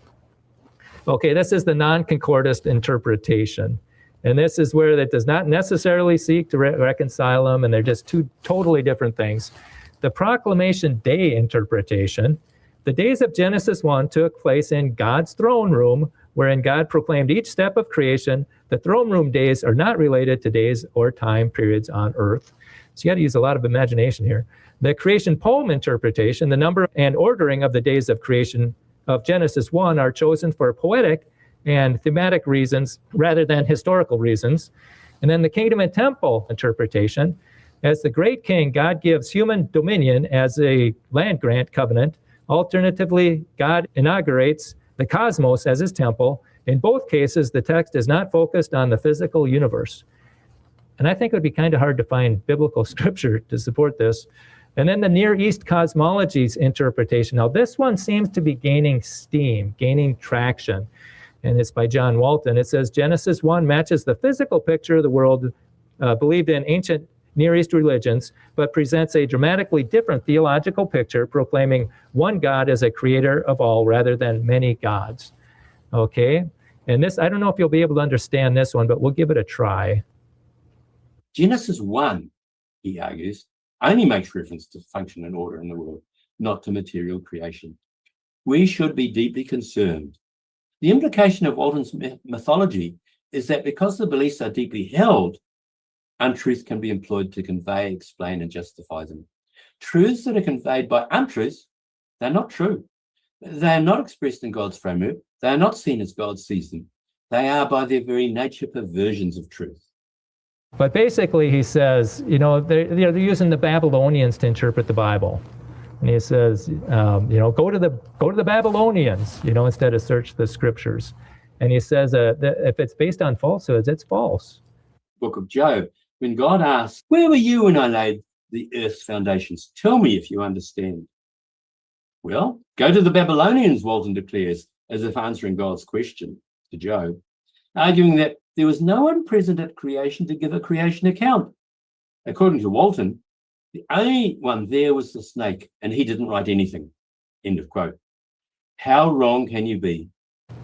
Okay, this is the non-concordist interpretation. And this is where it does not necessarily seek to reconcile them, and they're just two totally different things. The proclamation day interpretation, the days of Genesis 1 took place in God's throne room, wherein God proclaimed each step of creation. The throne room days are not related to days or time periods on earth. So you got to use a lot of imagination here. The creation poem interpretation, the number and ordering of the days of creation of Genesis 1 are chosen for poetic and thematic reasons rather than historical reasons. And then the kingdom and temple interpretation, as the great king, God gives human dominion as a land grant covenant. Alternatively, God inaugurates the cosmos as his temple. In both cases, the text is not focused on the physical universe. And I think it would be kind of hard to find biblical scripture to support this. And then the Near East cosmology's interpretation. Now, this one seems to be gaining steam, gaining traction. And it's by John Walton. It says, Genesis 1 matches the physical picture of the world believed in ancient Near East religions, but presents a dramatically different theological picture, proclaiming one God as a creator of all rather than many gods. Okay? And this, I don't know if you'll be able to understand this one, but we'll give it a try. Genesis 1, he argues, only makes reference to function and order in the world, not to material creation. We should be deeply concerned. The implication of Walton's mythology is that because the beliefs are deeply held, untruth can be employed to convey, explain, and justify them. Truths that are conveyed by untruths, they're not true. They are not expressed in God's framework. They are not seen as God sees them. They are by their very nature perversions of truth. But basically he says, they're using the Babylonians to interpret the Bible. And he says, go to the Babylonians, instead of search the scriptures. And he says that if it's based on falsehoods, it's false. Book of Job, when God asks, where were you when I laid the earth's foundations? Tell me if you understand. Well, go to the Babylonians, Walton declares, as if answering God's question to Job, arguing that there was no one present at creation to give a creation account. According to Walton, the only one there was the snake, and he didn't write anything. End of quote. How wrong can you be?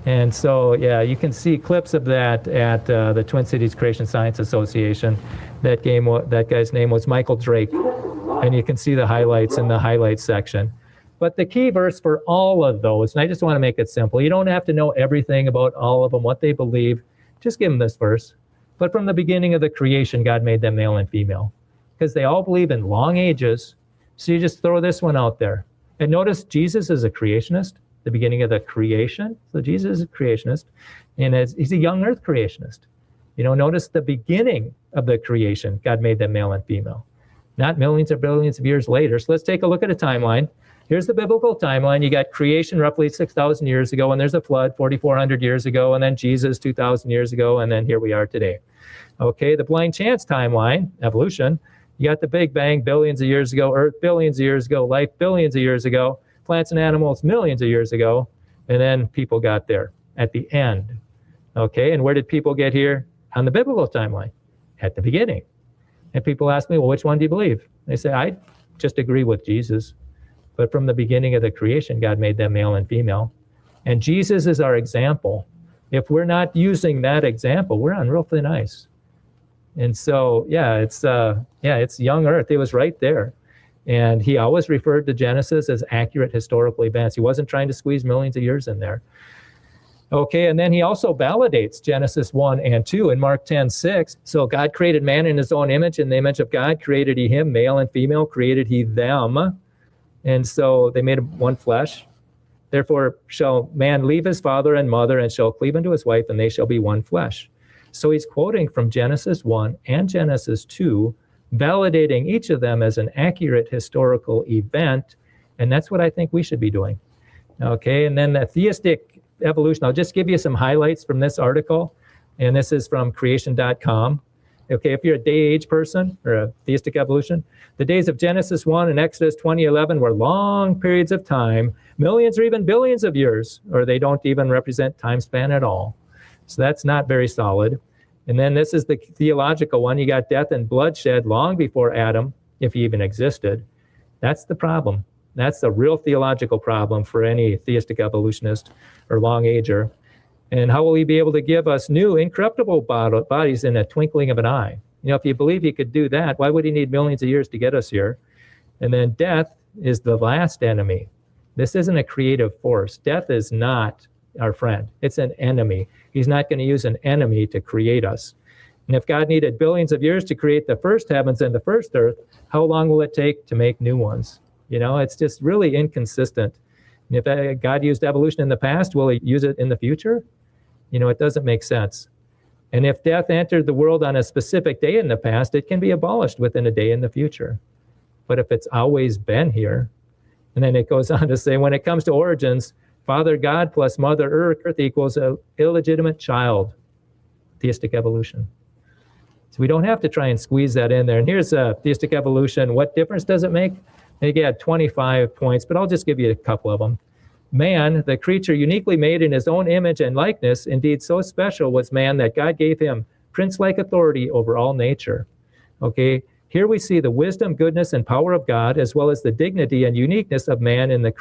And so, yeah, you can see clips of that at the Twin Cities Creation Science Association. That guy's name was Michael Drake, and you can see the highlights in the highlights section. But the key verse for all of those, and I just want to make it simple, you don't have to know everything about all of them, what they believe. Just give them this verse. But from the beginning of the creation, God made them male and female, because they all believe in long ages. So you just throw this one out there. And notice Jesus is a creationist, the beginning of the creation. So Jesus is a creationist, and he's a young earth creationist. Notice the beginning of the creation, God made them male and female, not millions or billions of years later. So let's take a look at a timeline. Here's the biblical timeline. You got creation roughly 6,000 years ago, and there's a flood 4,400 years ago, and then Jesus 2,000 years ago, and then here we are today. Okay, the blind chance timeline, evolution, you got the Big Bang billions of years ago, Earth billions of years ago, life billions of years ago, plants and animals millions of years ago, and then people got there at the end. Okay, and where did people get here on the biblical timeline? At the beginning. And people ask me, well, which one do you believe? They say, I just agree with Jesus. But from the beginning of the creation, God made them male and female. And Jesus is our example. If we're not using that example, we're on real thin ice. And so, it's young earth. It was right there. And he always referred to Genesis as accurate historical events. He wasn't trying to squeeze millions of years in there. Okay, and then he also validates Genesis 1 and 2 in Mark 10:6. So God created man in his own image. In the image of God created he him, male and female created he them. And so they made one flesh. Therefore shall man leave his father and mother and shall cleave unto his wife, and they shall be one flesh. So he's quoting from Genesis 1 and Genesis 2, validating each of them as an accurate historical event. And that's what I think we should be doing. Okay, and then the Theistic Evolution, I'll just give you some highlights from this article. And this is from creation.com. Okay, if you're a day-age person or a Theistic Evolution, the days of Genesis 1 and Exodus 20:11 were long periods of time, millions or even billions of years, or they don't even represent time span at all. So that's not very solid. And then this is the theological one. You got death and bloodshed long before Adam, if he even existed. That's the problem. That's the real theological problem for any Theistic Evolutionist or long-ager. And how will he be able to give us new incorruptible bodies in a twinkling of an eye? If you believe he could do that, why would he need millions of years to get us here? And then death is the last enemy. This isn't a creative force. Death is not our friend. It's an enemy. He's not going to use an enemy to create us. And if God needed billions of years to create the first heavens and the first earth, how long will it take to make new ones? It's just really inconsistent. And if God used evolution in the past, will he use it in the future? It doesn't make sense. And if death entered the world on a specific day in the past, it can be abolished within a day in the future. But if it's always been here, and then it goes on to say, when it comes to origins, Father God plus Mother Earth equals an illegitimate child. Theistic evolution. So we don't have to try and squeeze that in there. And here's a Theistic Evolution. What difference does it make? They get 25 points, but I'll just give you a couple of them. Man, the creature uniquely made in his own image and likeness, indeed so special was man that God gave him prince-like authority over all nature. Okay, here we see the wisdom, goodness, and power of God, as well as the dignity and uniqueness of man in the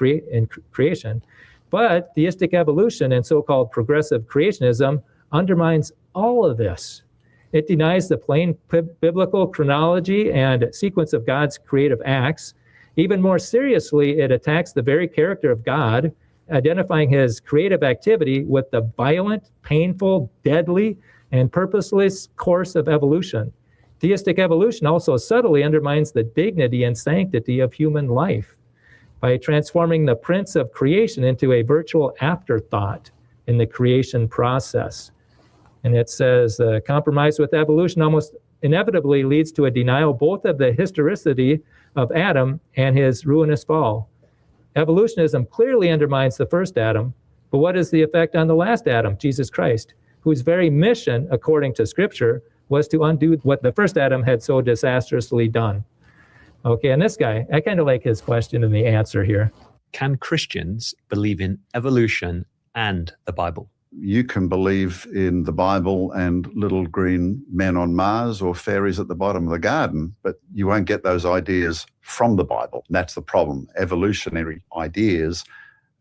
creation. But Theistic Evolution and so-called progressive creationism undermines all of this. It denies the plain biblical chronology and sequence of God's creative acts. Even more seriously, it attacks the very character of God, identifying his creative activity with the violent, painful, deadly, and purposeless course of evolution. Theistic evolution also subtly undermines the dignity and sanctity of human life by transforming the prince of creation into a virtual afterthought in the creation process. And it says, compromise with evolution almost inevitably leads to a denial both of the historicity of Adam and his ruinous fall. Evolutionism clearly undermines the first Adam, but what is the effect on the last Adam, Jesus Christ, whose very mission, according to Scripture, was to undo what the first Adam had so disastrously done? Okay, and this guy, I kind of like his question and the answer here. Can Christians believe in evolution and the Bible? You can believe in the Bible and little green men on Mars or fairies at the bottom of the garden, but you won't get those ideas from the Bible. That's the problem. Evolutionary ideas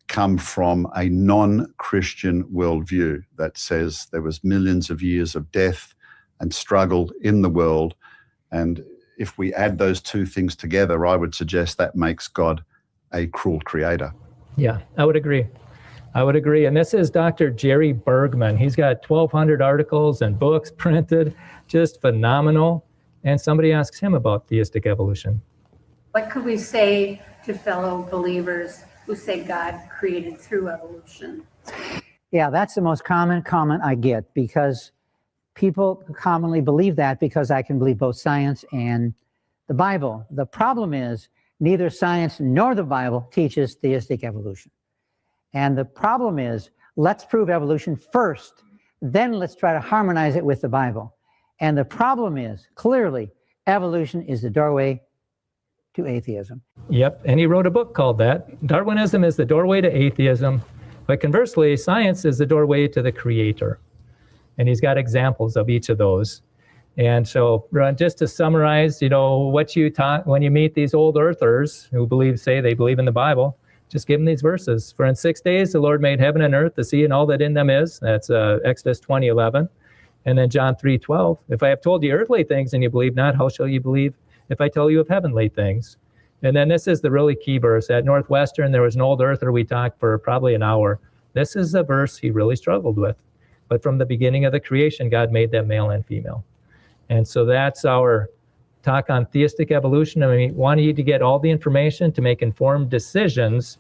come from a non-Christian worldview that says there was millions of years of death and struggle in the world. And if we add those two things together, I would suggest that makes God a cruel creator. Yeah, I would agree. I would agree. And this is Dr. Jerry Bergman. He's got 1,200 articles and books printed, just phenomenal. And somebody asks him about theistic evolution. What could we say to fellow believers who say God created through evolution? Yeah, that's the most common comment I get, because people commonly believe that because I can believe both science and the Bible. The problem is neither science nor the Bible teaches theistic evolution. And the problem is, let's prove evolution first, then let's try to harmonize it with the Bible. And the problem is, clearly, evolution is the doorway to atheism. Yep, and he wrote a book called that. Darwinism is the doorway to atheism, but conversely, science is the doorway to the Creator. And he's got examples of each of those. And so, just to summarize, what you taught when you meet these old earthers who say they believe in the Bible, just give them these verses. For in 6 days the Lord made heaven and earth, the sea and all that in them is. That's Exodus 20:11. And then John 3:12. If I have told you earthly things and you believe not, how shall you believe if I tell you of heavenly things? And then this is the really key verse. At Northwestern, there was an old earther we talked for probably an hour. This is a verse he really struggled with. But from the beginning of the creation, God made them male and female. And so that's our talk on theistic evolution. I mean, we want you to get all the information to make informed decisions,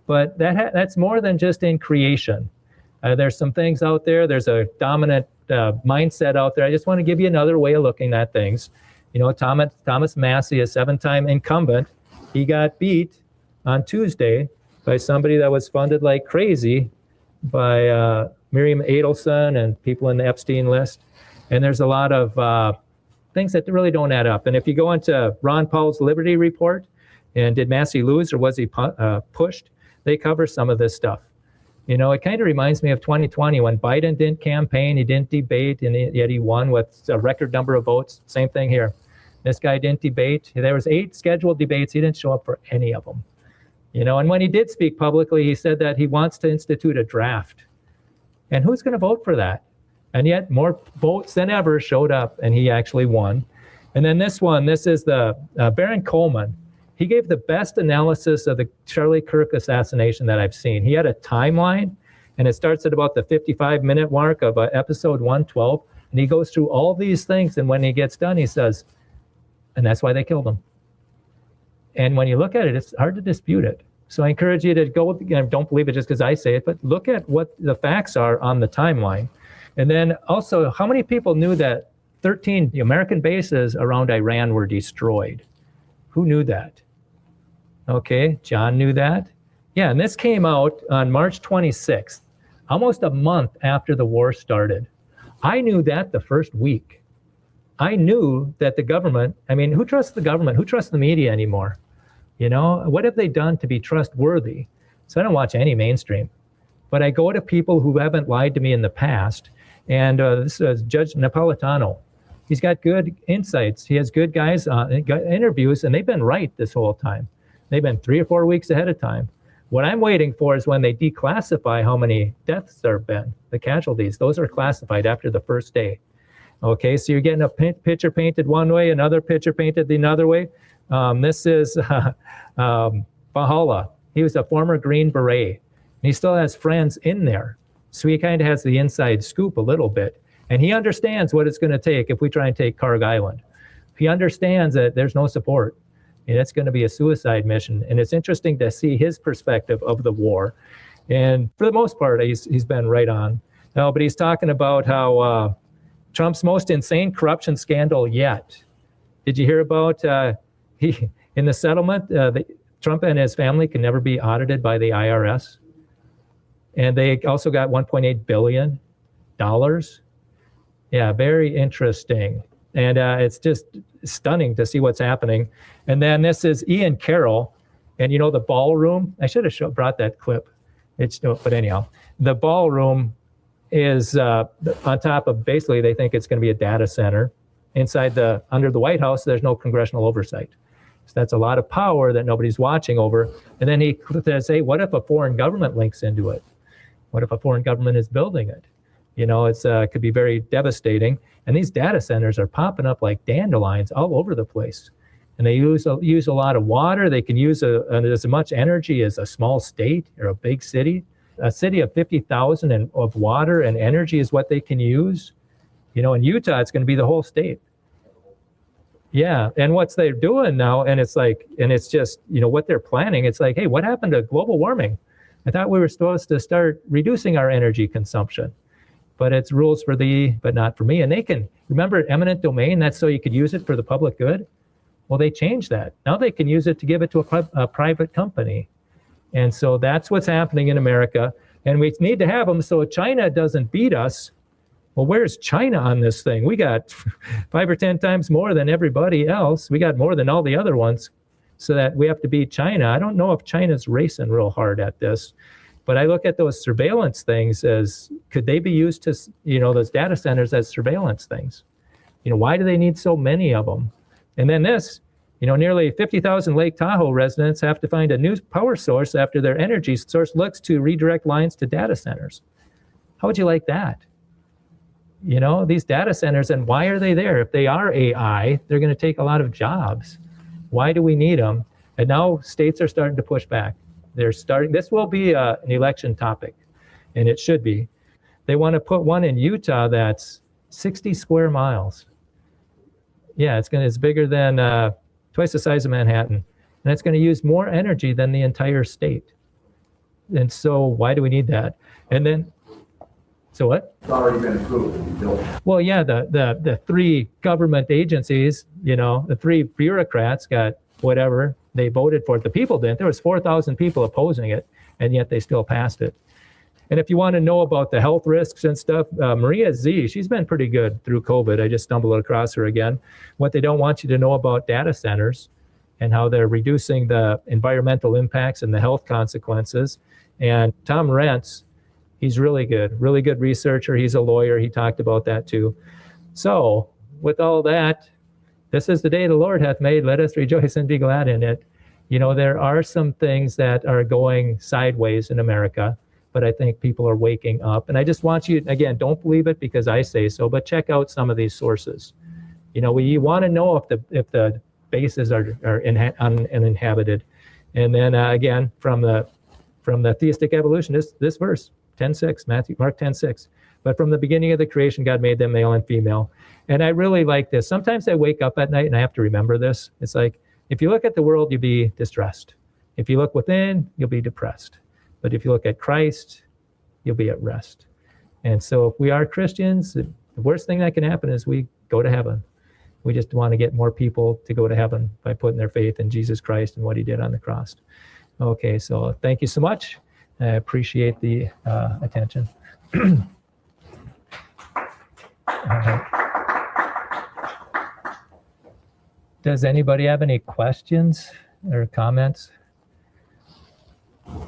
but that's more than just in creation. There's some things out there. There's a dominant mindset out there. I just want to give you another way of looking at things. Thomas Massey, a 7-time incumbent, he got beat on Tuesday by somebody that was funded like crazy by Miriam Adelson and people in the Epstein list. And there's a lot of things that really don't add up. And if you go into Ron Paul's Liberty Report, and did Massey lose or was he pushed, they cover some of this stuff. It kind of reminds me of 2020 when Biden didn't campaign, he didn't debate, and yet he won with a record number of votes. Same thing here. This guy didn't debate. There was 8 scheduled debates. He didn't show up for any of them. And when he did speak publicly, he said that he wants to institute a draft. And who's going to vote for that? And yet more votes than ever showed up, and he actually won. And then this is the Baron Coleman. He gave the best analysis of the Charlie Kirk assassination that I've seen. He had a timeline, and it starts at about the 55-minute mark of episode 112, and he goes through all these things, and when he gets done, he says, and that's why they killed him. And when you look at it, it's hard to dispute it. So I encourage you to go, don't believe it just because I say it, but look at what the facts are on the timeline. And then also, how many people knew that 13 American bases around Iran were destroyed? Who knew that? Okay, John knew that. Yeah, and this came out on March 26th, almost a month after the war started. I knew that the first week. I knew that the government, who trusts the government? Who trusts the media anymore? What have they done to be trustworthy? So I don't watch any mainstream, but I go to people who haven't lied to me in the past. And this is Judge Napolitano. He's got good insights. He has good guys on interviews, and they've been right this whole time. They've been 3 or 4 weeks ahead of time. What I'm waiting for is when they declassify how many deaths there have been, the casualties. Those are classified after the first day. Okay, so you're getting a picture painted one way, another picture painted the other way. This is Bahala. He was a former Green Beret, and he still has friends in there. So he kind of has the inside scoop a little bit. And he understands what it's going to take if we try and take Karg Island. He understands that there's no support, and it's going to be a suicide mission. And it's interesting to see his perspective of the war. And for the most part, he's been right on. No, but he's talking about how Trump's most insane corruption scandal yet. Did you hear about in the settlement, Trump and his family can never be audited by the IRS. And they also got $1.8 billion. Yeah, very interesting. And it's just stunning to see what's happening. And then this is Ian Carroll. And the ballroom, I should have brought that clip. But anyhow, the ballroom is on top of, basically they think it's going to be a data center. Under the White House, there's no congressional oversight. So that's a lot of power that nobody's watching over. And then he says, hey, what if a foreign government links into it? What if a foreign government is building it? It could be very devastating. And these data centers are popping up like dandelions all over the place. and they use a lot of water. They can use as much energy as a small state or a big city. A city of 50,000 of water and energy is what they can use. In Utah, it's going to be the whole state. Yeah, and what they're doing now, and it's just, what they're planning, it's like, hey, what happened to global warming? I thought we were supposed to start reducing our energy consumption, but it's rules for thee, but not for me. And they can, remember eminent domain, that's so you could use it for the public good? Well, they changed that. Now they can use it to give it to a private company. And so that's what's happening in America. And we need to have them so China doesn't beat us. Well, where's China on this thing? We got 5 or 10 times more than everybody else. We got more than all the other ones, so that we have to beat China. I don't know if China's racing real hard at this, but I look at those surveillance things as, could they be used to, those data centers as surveillance things? Why do they need so many of them? And then this, nearly 50,000 Lake Tahoe residents have to find a new power source after their energy source looks to redirect lines to data centers. How would you like that? These data centers, and why are they there? If they are AI, they're going to take a lot of jobs. Why do we need them? And now states are starting to push back. This will be an election topic, and it should be. They want to put one in Utah that's 60 square miles. Yeah, it's bigger than twice the size of Manhattan, and it's going to use more energy than the entire state. And so why do we need that? And then, so what? It's already been approved and built. Well, yeah, the 3 government agencies, the 3 bureaucrats got whatever, they voted for it. The people didn't. There was 4,000 people opposing it, and yet they still passed it. And if you want to know about the health risks and stuff, Maria Z, she's been pretty good through COVID. I just stumbled across her again. What they don't want you to know about data centers and how they're reducing the environmental impacts and the health consequences. And Tom Rentz, he's really good researcher. He's a lawyer. He talked about that too. So with all that, this is the day the Lord hath made. Let us rejoice and be glad in it. There are some things that are going sideways in America, but I think people are waking up. And I just want you, again, don't believe it because I say so, but check out some of these sources. You want to know if the bases are uninhabited. And then again, from the Theistic Evolution, this verse, 10:6, Mark 10:6. But from the beginning of the creation, God made them male and female. And I really like this. Sometimes I wake up at night and I have to remember this. It's like, if you look at the world, you'll be distressed. If you look within, you'll be depressed. But if you look at Christ, you'll be at rest. And so if we are Christians, the worst thing that can happen is we go to heaven. We just want to get more people to go to heaven by putting their faith in Jesus Christ and what he did on the cross. Okay, so thank you so much. I appreciate the attention. Does anybody have any questions or comments?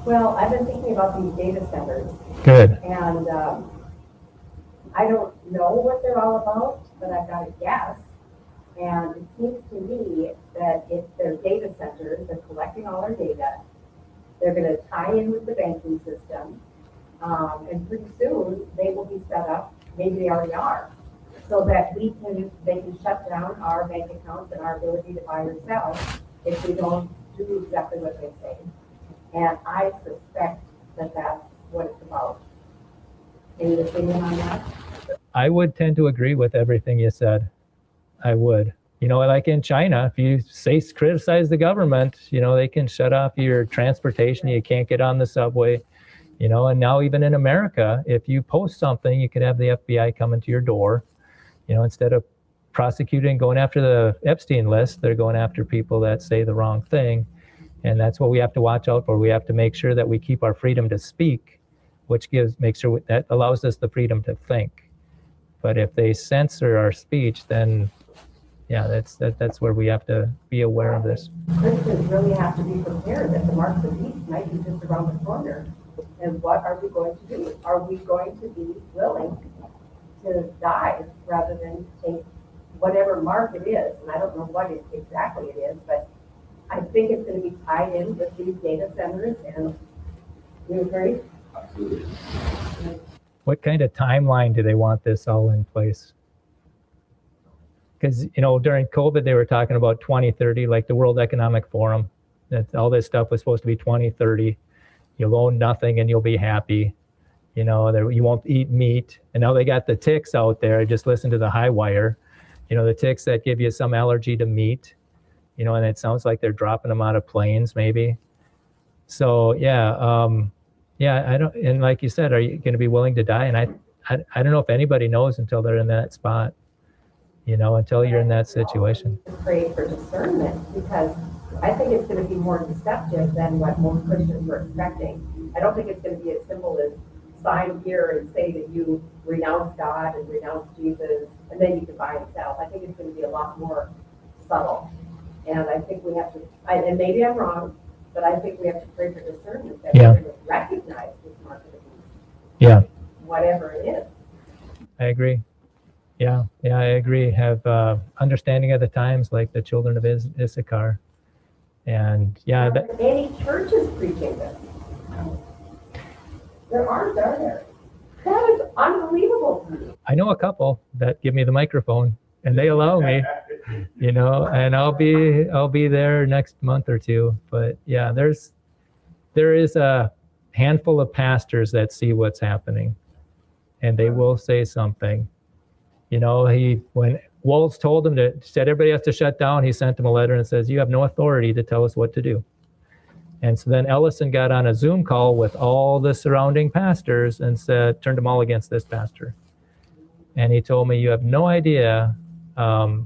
Well, I've been thinking about these data centers. Good. And I don't know what they're all about, but I've got a guess. And it seems to me that if they're data centers, they're collecting all our data. They're going to tie in with the banking system. And pretty soon they will be set up, maybe they already are, so that they can shut down our bank accounts and our ability to buy or sell if we don't do exactly what they say. And I suspect that that's what it's about. Any opinion on that? I would tend to agree with everything you said. I would. Like in China, if you criticize the government, they can shut off your transportation. You can't get on the subway, and now even in America, if you post something, you could have the FBI come into your door. Instead of prosecuting, going after the Epstein list, they're going after people that say the wrong thing. And that's what we have to watch out for. We have to make sure that we keep our freedom to speak, which makes sure that allows us the freedom to think. But if they censor our speech, then yeah, that's where we have to be aware of this. Christians really have to be prepared that the mark of the beast might be just around the corner. And what are we going to do? Are we going to be willing to die rather than take whatever mark it is? And I don't know what exactly it is, but I think it's going to be tied in with these data centers. And you agree? Absolutely. What kind of timeline do they want this all in place? because, you know, during COVID, they were talking about 2030, like the World Economic Forum, that all this stuff was supposed to be 2030. You'll own nothing and you'll be happy. You know, that you won't eat meat. And now they got the ticks out there. Just listen to the high wire. You know, the ticks that give you some allergy to meat, you know, and it sounds like they're dropping them out of planes maybe. So, yeah, I don't, and like you said, are you going to be willing to die? And I don't know if anybody knows until they're in that spot, you know, until you're in that situation. Pray for discernment, because I think it's going to be more deceptive than what most Christians were expecting. I don't think it's going to be as simple as sign here and say that you renounce God and renounce Jesus, and then you can buy and sell. I think it's going to be a lot more subtle. And I think we have to, and maybe I'm wrong, but I think we have to pray for discernment that we're going to recognize this mark of the beast. Yeah. Whatever it is. I agree. Yeah, I agree. Have understanding of the times, like the children of Issachar. And yeah. Are there any churches preaching this? There aren't, are there? That is unbelievable to me. I know a couple that give me the microphone and they allow me, you know, and I'll be there next month or two. But yeah, there is a handful of pastors that see what's happening and they will say something. You know, when Walls told him said everybody has to shut down, he sent him a letter and says, you have no authority to tell us what to do. And so then Ellison got on a Zoom call with all the surrounding pastors and turned them all against this pastor. And he told me, you have no idea the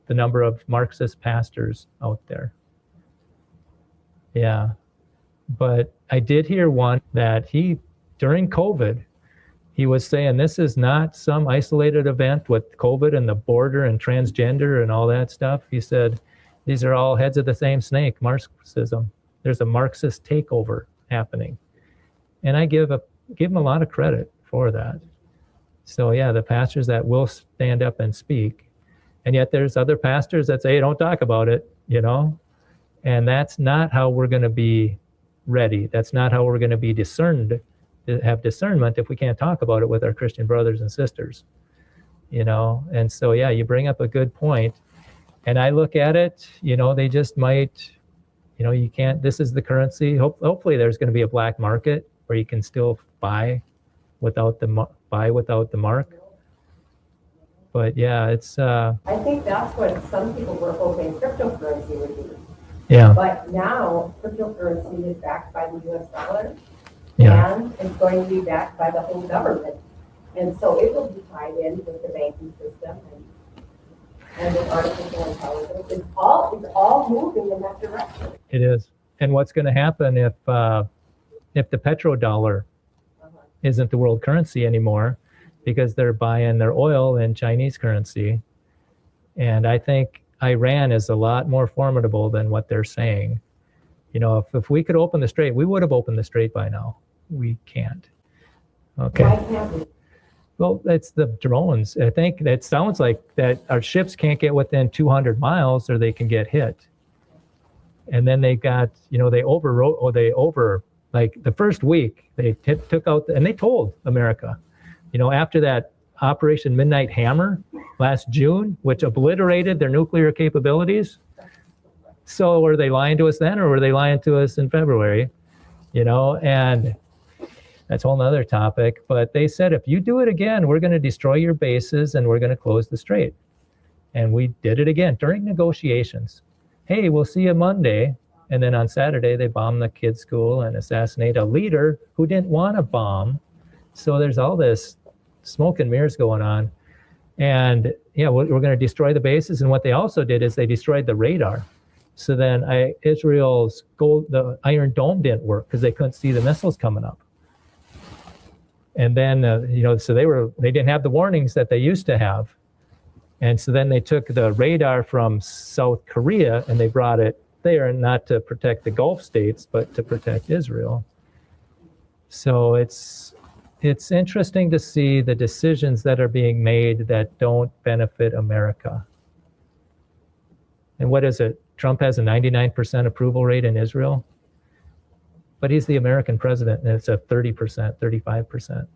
number of Marxist pastors out there. Yeah. But I did hear one that during COVID, he was saying this is not some isolated event with COVID and the border and transgender and all that stuff. He said, these are all heads of the same snake, Marxism. There's a Marxist takeover happening. And I give him a lot of credit for that. So yeah, the pastors that will stand up and speak. And yet there's other pastors that say, hey, don't talk about it, you know? And that's not how we're going to be ready. That's not how we're going to be have discernment if we can't talk about it with our Christian brothers and sisters, you know? And so, yeah, you bring up a good point. And I look at it, you know, they just might, you know, you can't, this is the currency. Hopefully there's going to be a black market where you can still buy without the mark. But yeah, it's, I think that's what some people were hoping cryptocurrency would be. yeah. But now cryptocurrency is backed by the US dollar. Yeah. And it's going to be backed by the whole government. And so it will be tied in with the banking system and with artificial intelligence. It's all moving in that direction. It is. And what's going to happen if the petrodollar isn't the world currency anymore because they're buying their oil in Chinese currency? And I think Iran is a lot more formidable than what they're saying. You know, if we could open the strait, we would have opened the strait by now. We can't. Okay. Why can't we? Well, it's the drones. I think that sounds like that our ships can't get within 200 miles or they can get hit. And then they got, you know, like the first week they took out, and they told America, you know, after that Operation Midnight Hammer last June, which obliterated their nuclear capabilities. So were they lying to us then, or were they lying to us in February? You know, and that's a whole nother topic. But they said, if you do it again, we're going to destroy your bases and we're going to close the strait. And we did it again during negotiations. Hey, we'll see you Monday. And then on Saturday, they bombed the kids' school and assassinate a leader who didn't want to bomb. So there's all this smoke and mirrors going on. And yeah, we're going to destroy the bases. And what they also did is they destroyed the radar. So then Israel's the Iron Dome didn't work because they couldn't see the missiles coming up. And then, you know, so they didn't have the warnings that they used to have. And so then they took the radar from South Korea and they brought it there, not to protect the Gulf states, but to protect Israel. So it's interesting to see the decisions that are being made that don't benefit America. And what is it? Trump has a 99% approval rate in Israel, but he's the American president and it's a 30%, 35%.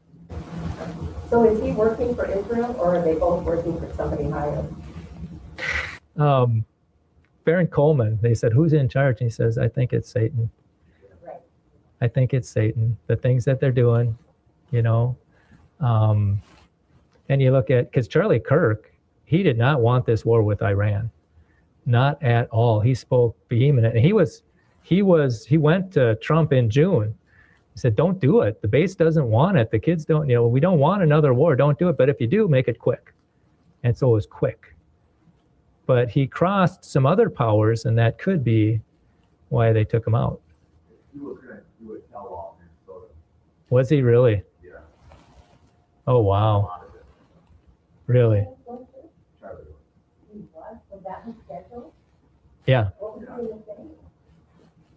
So is he working for Israel or are they both working for somebody higher? Baron Coleman, they said, who's in charge? And he says, I think it's Satan. Right. I think it's Satan. The things that they're doing, you know. And you look at, because Charlie Kirk, he did not want this war with Iran. Not at all. He spoke vehement. And he went to Trump in June. He said, don't do it. The base doesn't want it. The kids don't, you know, we don't want another war. Don't do it. But if you do, make it quick. And so it was quick. But he crossed some other powers, and that could be why they took him out. He was going to do a tell-all in Minnesota. Was he really? Yeah. Oh, wow. Really? Charlie. He was that his schedule? Yeah. What was he going to say?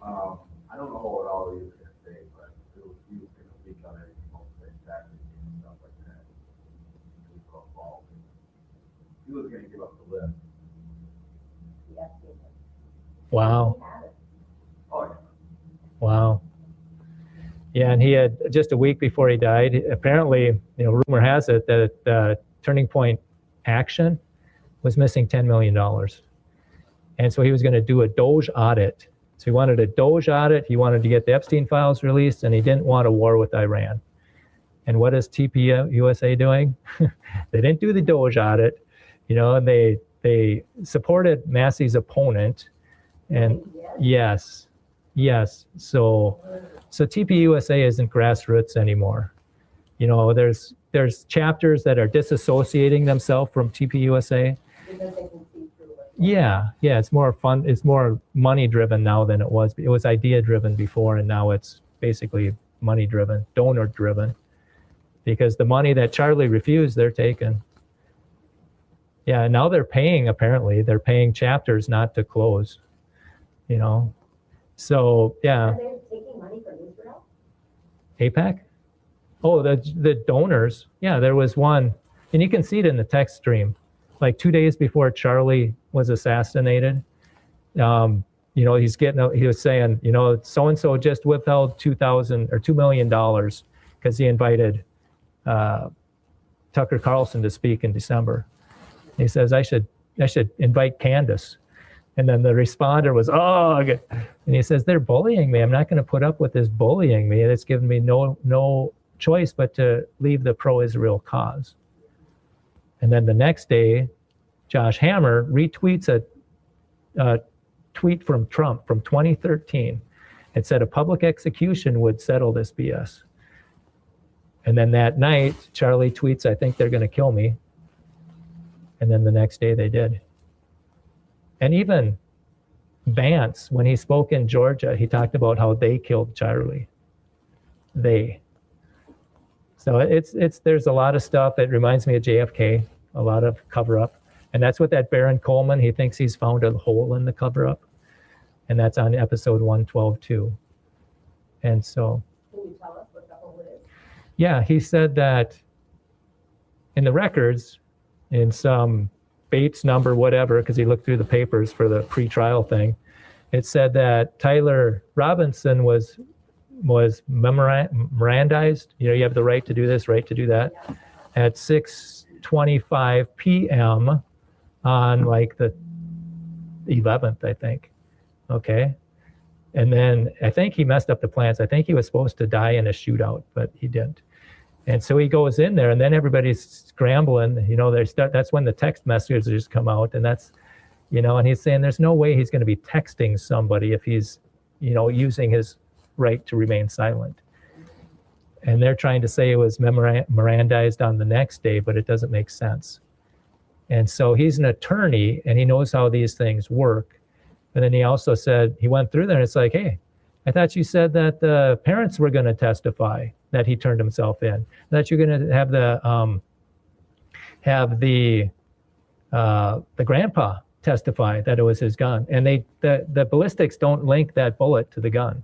I don't know what all he was going to say, but he was going to speak on everything on the tactics and stuff like that. He was going to give up the list. Yes, Wow. he had it. Oh, yeah. Wow. Yeah, and he had just a week before he died. Apparently, you know, rumor has it that Turning Point Action was missing $10 million. And so he was going to do a Doge audit. So he wanted a Doge audit. He wanted to get the Epstein files released, and he didn't want a war with Iran. And what is TP USA doing? They didn't do the Doge audit, you know, and they supported Massey's opponent. And yes. So TP USA isn't grassroots anymore. You know, there's chapters that are disassociating themselves from TP USA. Because they can see through it. Yeah, it's more fun. It's more money driven now than it was. It was idea driven before, and now it's basically money driven, donor driven. Because the money that Charlie refused, they're taking. Yeah, and now they're paying, apparently. They're paying chapters not to close, you know. So, yeah. Are they taking money from Israel? APAC? Oh, the donors. Yeah, there was one. And you can see it in the text stream. Like 2 days before Charlie was assassinated, you know, he was saying, you know, so-and-so just withheld $2 million because he invited Tucker Carlson to speak in December. He says, I should invite Candace. And then the responder was, oh, okay. And he says, they're bullying me. I'm not going to put up with this bullying me. It's given me no choice but to leave the pro-Israel cause. And then the next day, Josh Hammer retweets a tweet from Trump from 2013. It said a public execution would settle this BS. And then that night, Charlie tweets, I think they're going to kill me. And then the next day they did. And even Vance, when he spoke in Georgia, he talked about how they killed Charlie. They. So there's a lot of stuff. It reminds me of JFK, a lot of cover up. And that's what that Baron Coleman, he thinks he's found a hole in the cover up. And that's on episode 112 too. And so. Can you tell us what the hole is? Yeah, he said that in the records, in some Bates number, whatever, because he looked through the papers for the pre-trial thing, it said that Tyler Robinson was Mirandized. You know, you have the right to do this, right to do that, at 6:25 p.m. on like the 11th, I think. Okay. And then I think he messed up the plans. I think he was supposed to die in a shootout, but he didn't. And so he goes in there, and then everybody's scrambling. You know, that's when the text messages come out, and that's, you know, and he's saying there's no way he's going to be texting somebody if he's, you know, using his right to remain silent. And they're trying to say it was Mirandized on the next day, but it doesn't make sense. And so he's an attorney, and he knows how these things work. And then he also said, he went through there, and it's like, hey, I thought you said that the parents were going to testify that he turned himself in, that you're going to have the grandpa testify that it was his gun. And the ballistics don't link that bullet to the gun.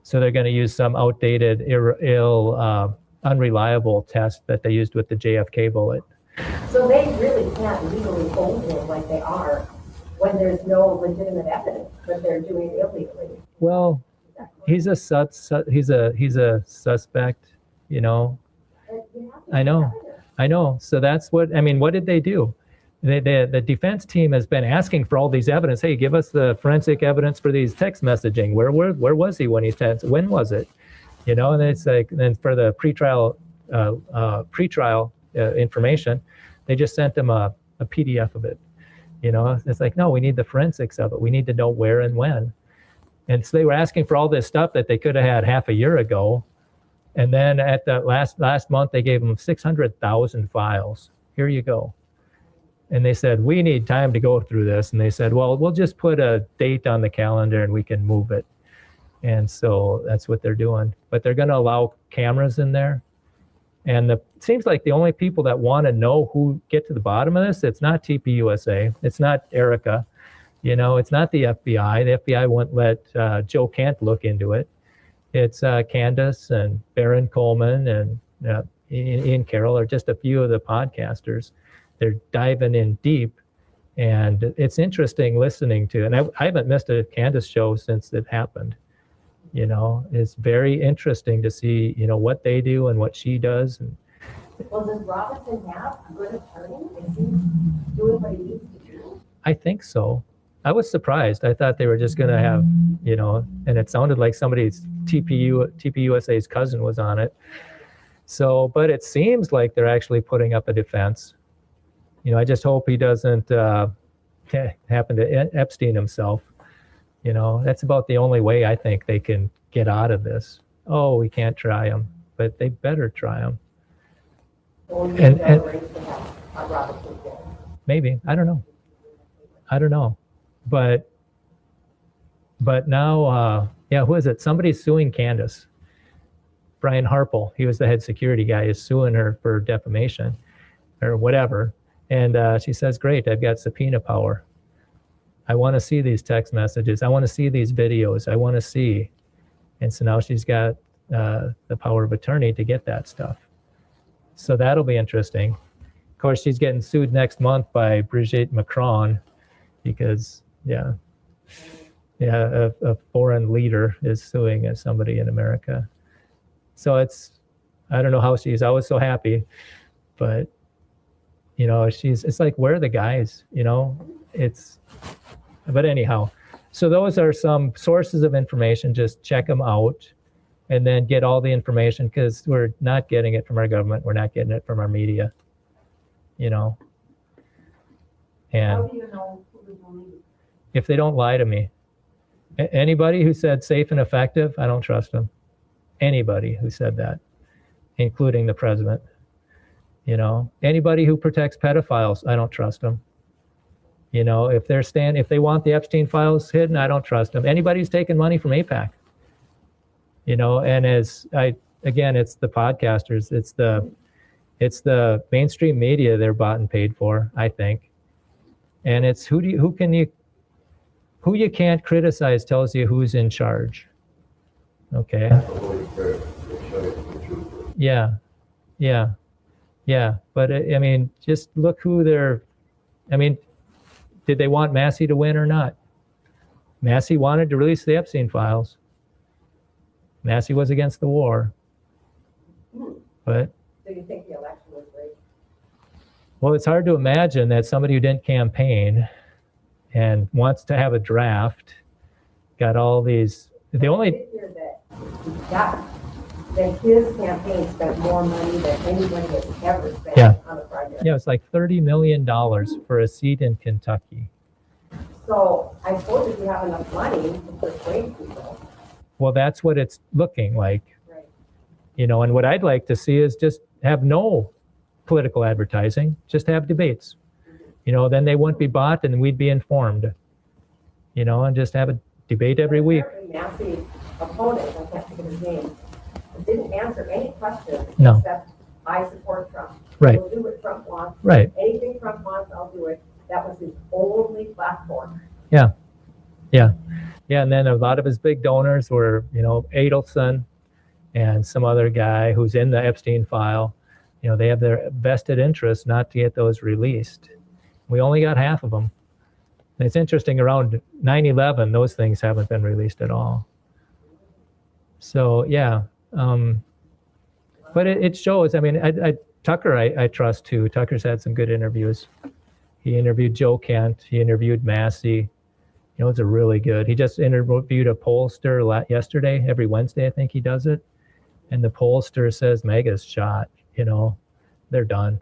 So they're going to use some outdated, unreliable test that they used with the JFK bullet. So they really can't legally hold him like they are when there's no legitimate evidence, but they're doing it illegally. Well, he's a suspect, you know. I know. So that's what, I mean, what did they do? the defense team has been asking for all these evidence. Hey, give us the forensic evidence for these text messaging. Where was he when he said, when was it? You know, and it's like, then for the pretrial information, they just sent them a PDF of it. You know, it's like, no, we need the forensics of it. We need to know where and when. And so they were asking for all this stuff that they could have had half a year ago. And then at the last month, they gave them 600,000 files. Here you go. And they said, we need time to go through this. And they said, well, we'll just put a date on the calendar and we can move it. And so that's what they're doing. But they're going to allow cameras in there. And it seems like the only people that want to know who get to the bottom of this, it's not TPUSA. It's not Erica. You know, it's not the FBI. The FBI won't let Joe Kent look into it. It's Candace and Baron Coleman and Ian Carroll are just a few of the podcasters. They're diving in deep, and it's interesting listening to. And I haven't missed a Candace show since it happened. You know, it's very interesting to see, you know, what they do and what she does. And Well, does Robinson have a good attorney? Is he doing what he needs to do? I think so. I was surprised. I thought they were just going to have, you know, and it sounded like somebody's TPUSA's cousin was on it. So, but it seems like they're actually putting up a defense. You know, I just hope he doesn't happen to Epstein himself. You know, that's about the only way I think they can get out of this. Oh, we can't try him, but they better try him. And maybe, I don't know. But now, yeah, who is it? Somebody's suing Candace. Brian Harple, he was the head security guy, is suing her for defamation or whatever. And she says, great, I've got subpoena power. I want to see these text messages. I want to see these videos. I want to see. And so now she's got the power of attorney to get that stuff. So that'll be interesting. Of course, she's getting sued next month by Brigitte Macron because, a foreign leader is suing somebody in America. So I don't know how she's always so happy, but, you know, it's like, where are the guys, you know, but anyhow, so those are some sources of information. Just check them out and then get all the information, because we're not getting it from our government. We're not getting it from our media, you know. And How do you know who to believe? If they don't lie to me, anybody who said safe and effective, I don't trust them. Anybody who said that, including the president, you know, anybody who protects pedophiles, I don't trust them. You know, if they want the Epstein files hidden, I don't trust them. Anybody who's taking money from AIPAC, you know, and it's the podcasters, it's the mainstream media they're bought and paid for, I think. And it's who you can't criticize tells you who's in charge. Okay. Yeah. But I mean, just look who did they want Massey to win or not? Massey wanted to release the Epstein files. Massey was against the war. But So you think the election was rigged? well, it's hard to imagine that somebody who didn't campaign and wants to have a draft got all these. The only figure that his campaign spent more money than anybody has ever spent on a project. Yeah, it's like $30 million for a seat in Kentucky. So I suppose if you have enough money to persuade people. Well, that's what it's looking like. Right. You know, and what I'd like to see is just have no political advertising, just have debates. You know, then they wouldn't be bought and we'd be informed. You know, and just have a debate every week. Massey's opponent, I can't think of his name, didn't answer any questions No. except I support Trump. Right. We'll do what Trump wants. Right. Anything Trump wants, I'll do it. That was his only platform. Yeah. And then a lot of his big donors were, you know, Adelson and some other guy who's in the Epstein file. You know, they have their vested interest not to get those released. We only got half of them. And it's interesting, around 9/11, those things haven't been released at all. So, yeah. But it shows, I mean, Tucker, I trust too. Tucker's had some good interviews. He interviewed Joe Kent. He interviewed Massey. You know, it's a really good. He just interviewed a pollster yesterday. Every Wednesday, I think he does it. And the pollster says MAGA's shot. You know, they're done.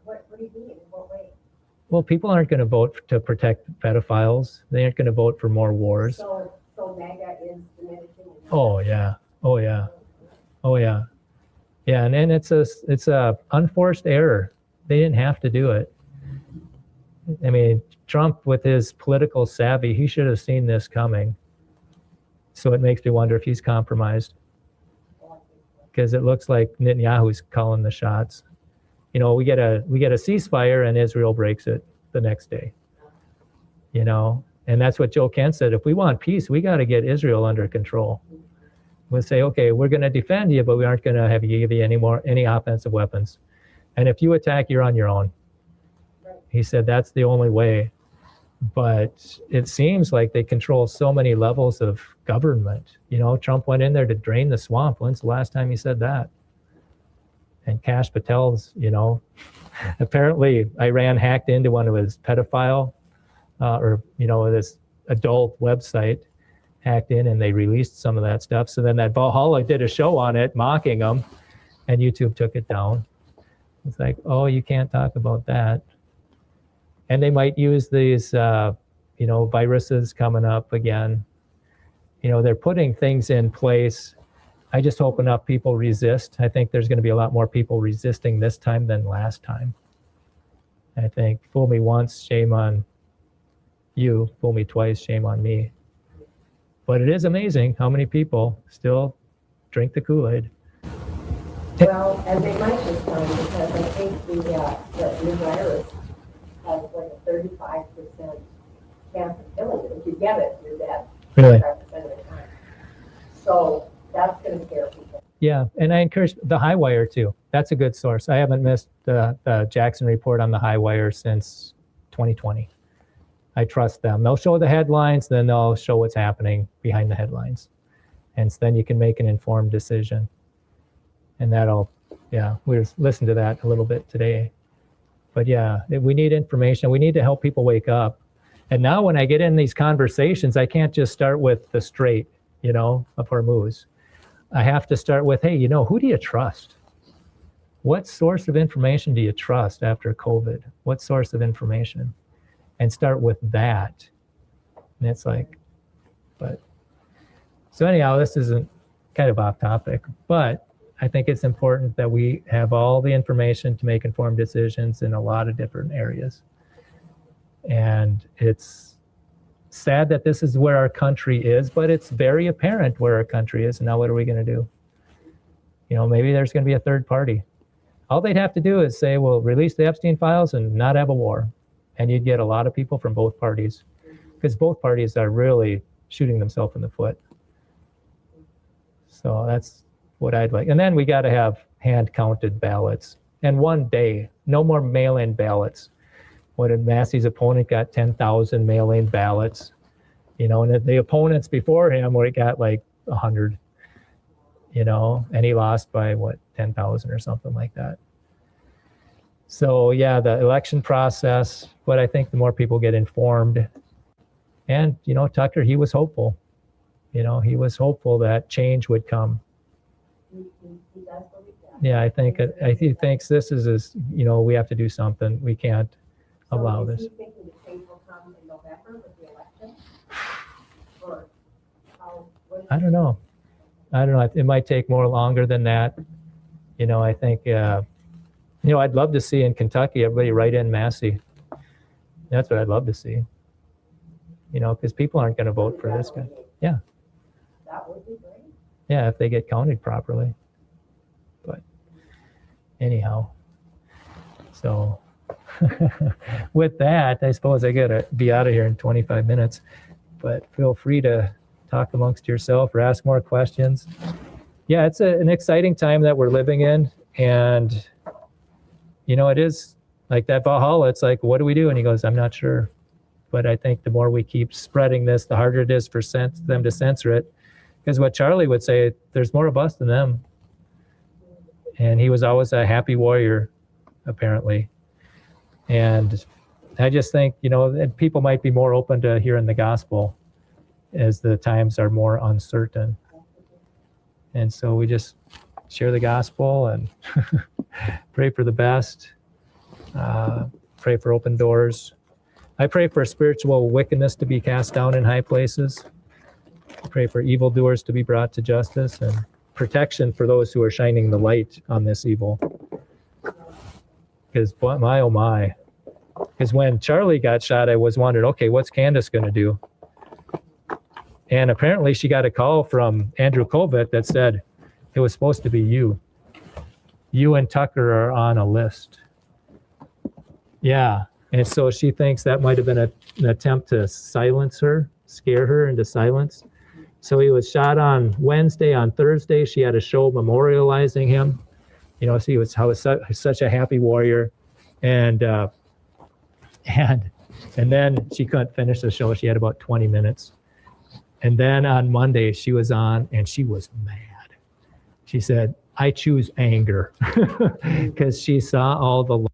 What do you mean? In what way? Well, people aren't going to vote to protect pedophiles. They aren't going to vote for more wars. So MAGA is diminishing. Oh yeah. Oh yeah. Oh yeah. Yeah, and it's a unforced error. They didn't have to do it. I mean, Trump, with his political savvy, he should have seen this coming. So it makes me wonder if he's compromised, because it looks like Netanyahu's calling the shots. You know, we get a ceasefire and Israel breaks it the next day. You know, and that's what Joe Kent said. If we want peace, we got to get Israel under control. We'll say, okay, we're going to defend you, but we aren't going to have you give you any offensive weapons. And if you attack, you're on your own. He said that's the only way. But it seems like they control so many levels of government. You know, Trump went in there to drain the swamp. When's the last time he said that? And Kash Patel's, you know, apparently Iran hacked into one of his pedophile this adult website, hacked in, and they released some of that stuff. So then that Valhalla did a show on it, mocking them, and YouTube took it down. It's like, oh, you can't talk about that. And they might use these, viruses coming up again. You know, they're putting things in place. I just hope enough people resist. I think there's going to be a lot more people resisting this time than last time. I think fool me once, shame on you. Fool me twice, shame on me. But it is amazing how many people still drink the Kool-Aid. Well, and they might just find, because I think the new virus has like a 35% chance of killing you. If you get it, you're dead. Really? 35% of the time. So that's going to scare people. Yeah, and I encourage the High Wire too. That's a good source. I haven't missed the Jackson Report on the High Wire since 2020. I trust them. They'll show the headlines, then they'll show what's happening behind the headlines. And so then you can make an informed decision. And we listened to that a little bit today. But yeah, we need information. We need to help people wake up. And now when I get in these conversations, I can't just start with the straight, of Hormuz. I have to start with, hey, who do you trust? What source of information do you trust after COVID? What source of information? And start with that. And it's like, so anyhow, this isn't kind of off topic, but I think it's important that we have all the information to make informed decisions in a lot of different areas. And it's sad that this is where our country is, but it's very apparent where our country is. And now what are we going to do? Maybe there's going to be a third party. All they'd have to do is say, well, release the Epstein files and not have a war. And you'd get a lot of people from both parties, because both parties are really shooting themselves in the foot. So that's what I'd like. And then we got to have hand-counted ballots. And one day, no more mail-in ballots. When Massey's opponent got 10,000 mail-in ballots, and the opponents before him where he got like 100, and he lost by 10,000 or something like that. So yeah, the election process, but I think the more people get informed, and Tucker, he was hopeful. He was hopeful that change would come. He does believe that. Yeah, I think he thinks this is we have to do something. We can't allow this. So is he thinking the change will come in November with the election? Or I don't know. It might take longer than that. I think, I'd love to see in Kentucky, everybody write in Massey. That's what I'd love to see. Because people aren't going to vote for this guy. Yeah. That would be great. Yeah, if they get counted properly. But anyhow, so with that, I suppose I got to be out of here in 25 minutes. But feel free to talk amongst yourself or ask more questions. Yeah, it's an exciting time that we're living in. And, it is like that Valhalla. It's like, what do we do? And he goes, I'm not sure. But I think the more we keep spreading this, the harder it is for them to censor it. Because what Charlie would say, there's more of us than them. And he was always a happy warrior, apparently. And I just think, that people might be more open to hearing the gospel as the times are more uncertain. And so we just share the gospel and pray for the best, pray for open doors. I pray for spiritual wickedness to be cast down in high places. I pray for evildoers to be brought to justice and protection for those who are shining the light on this evil. Because my, oh my. Because when Charlie got shot, I was wondering, okay, what's Candace going to do? And apparently she got a call from Andrew Kovic that said, it was supposed to be you. You and Tucker are on a list. Yeah. And so she thinks that might have been an attempt to silence her, scare her into silence. So he was shot on Wednesday. On Thursday, she had a show memorializing him. So he was such a happy warrior. And then she couldn't finish the show. She had about 20 minutes. And then on Monday, she was on and she was mad. She said, I choose anger because she saw all the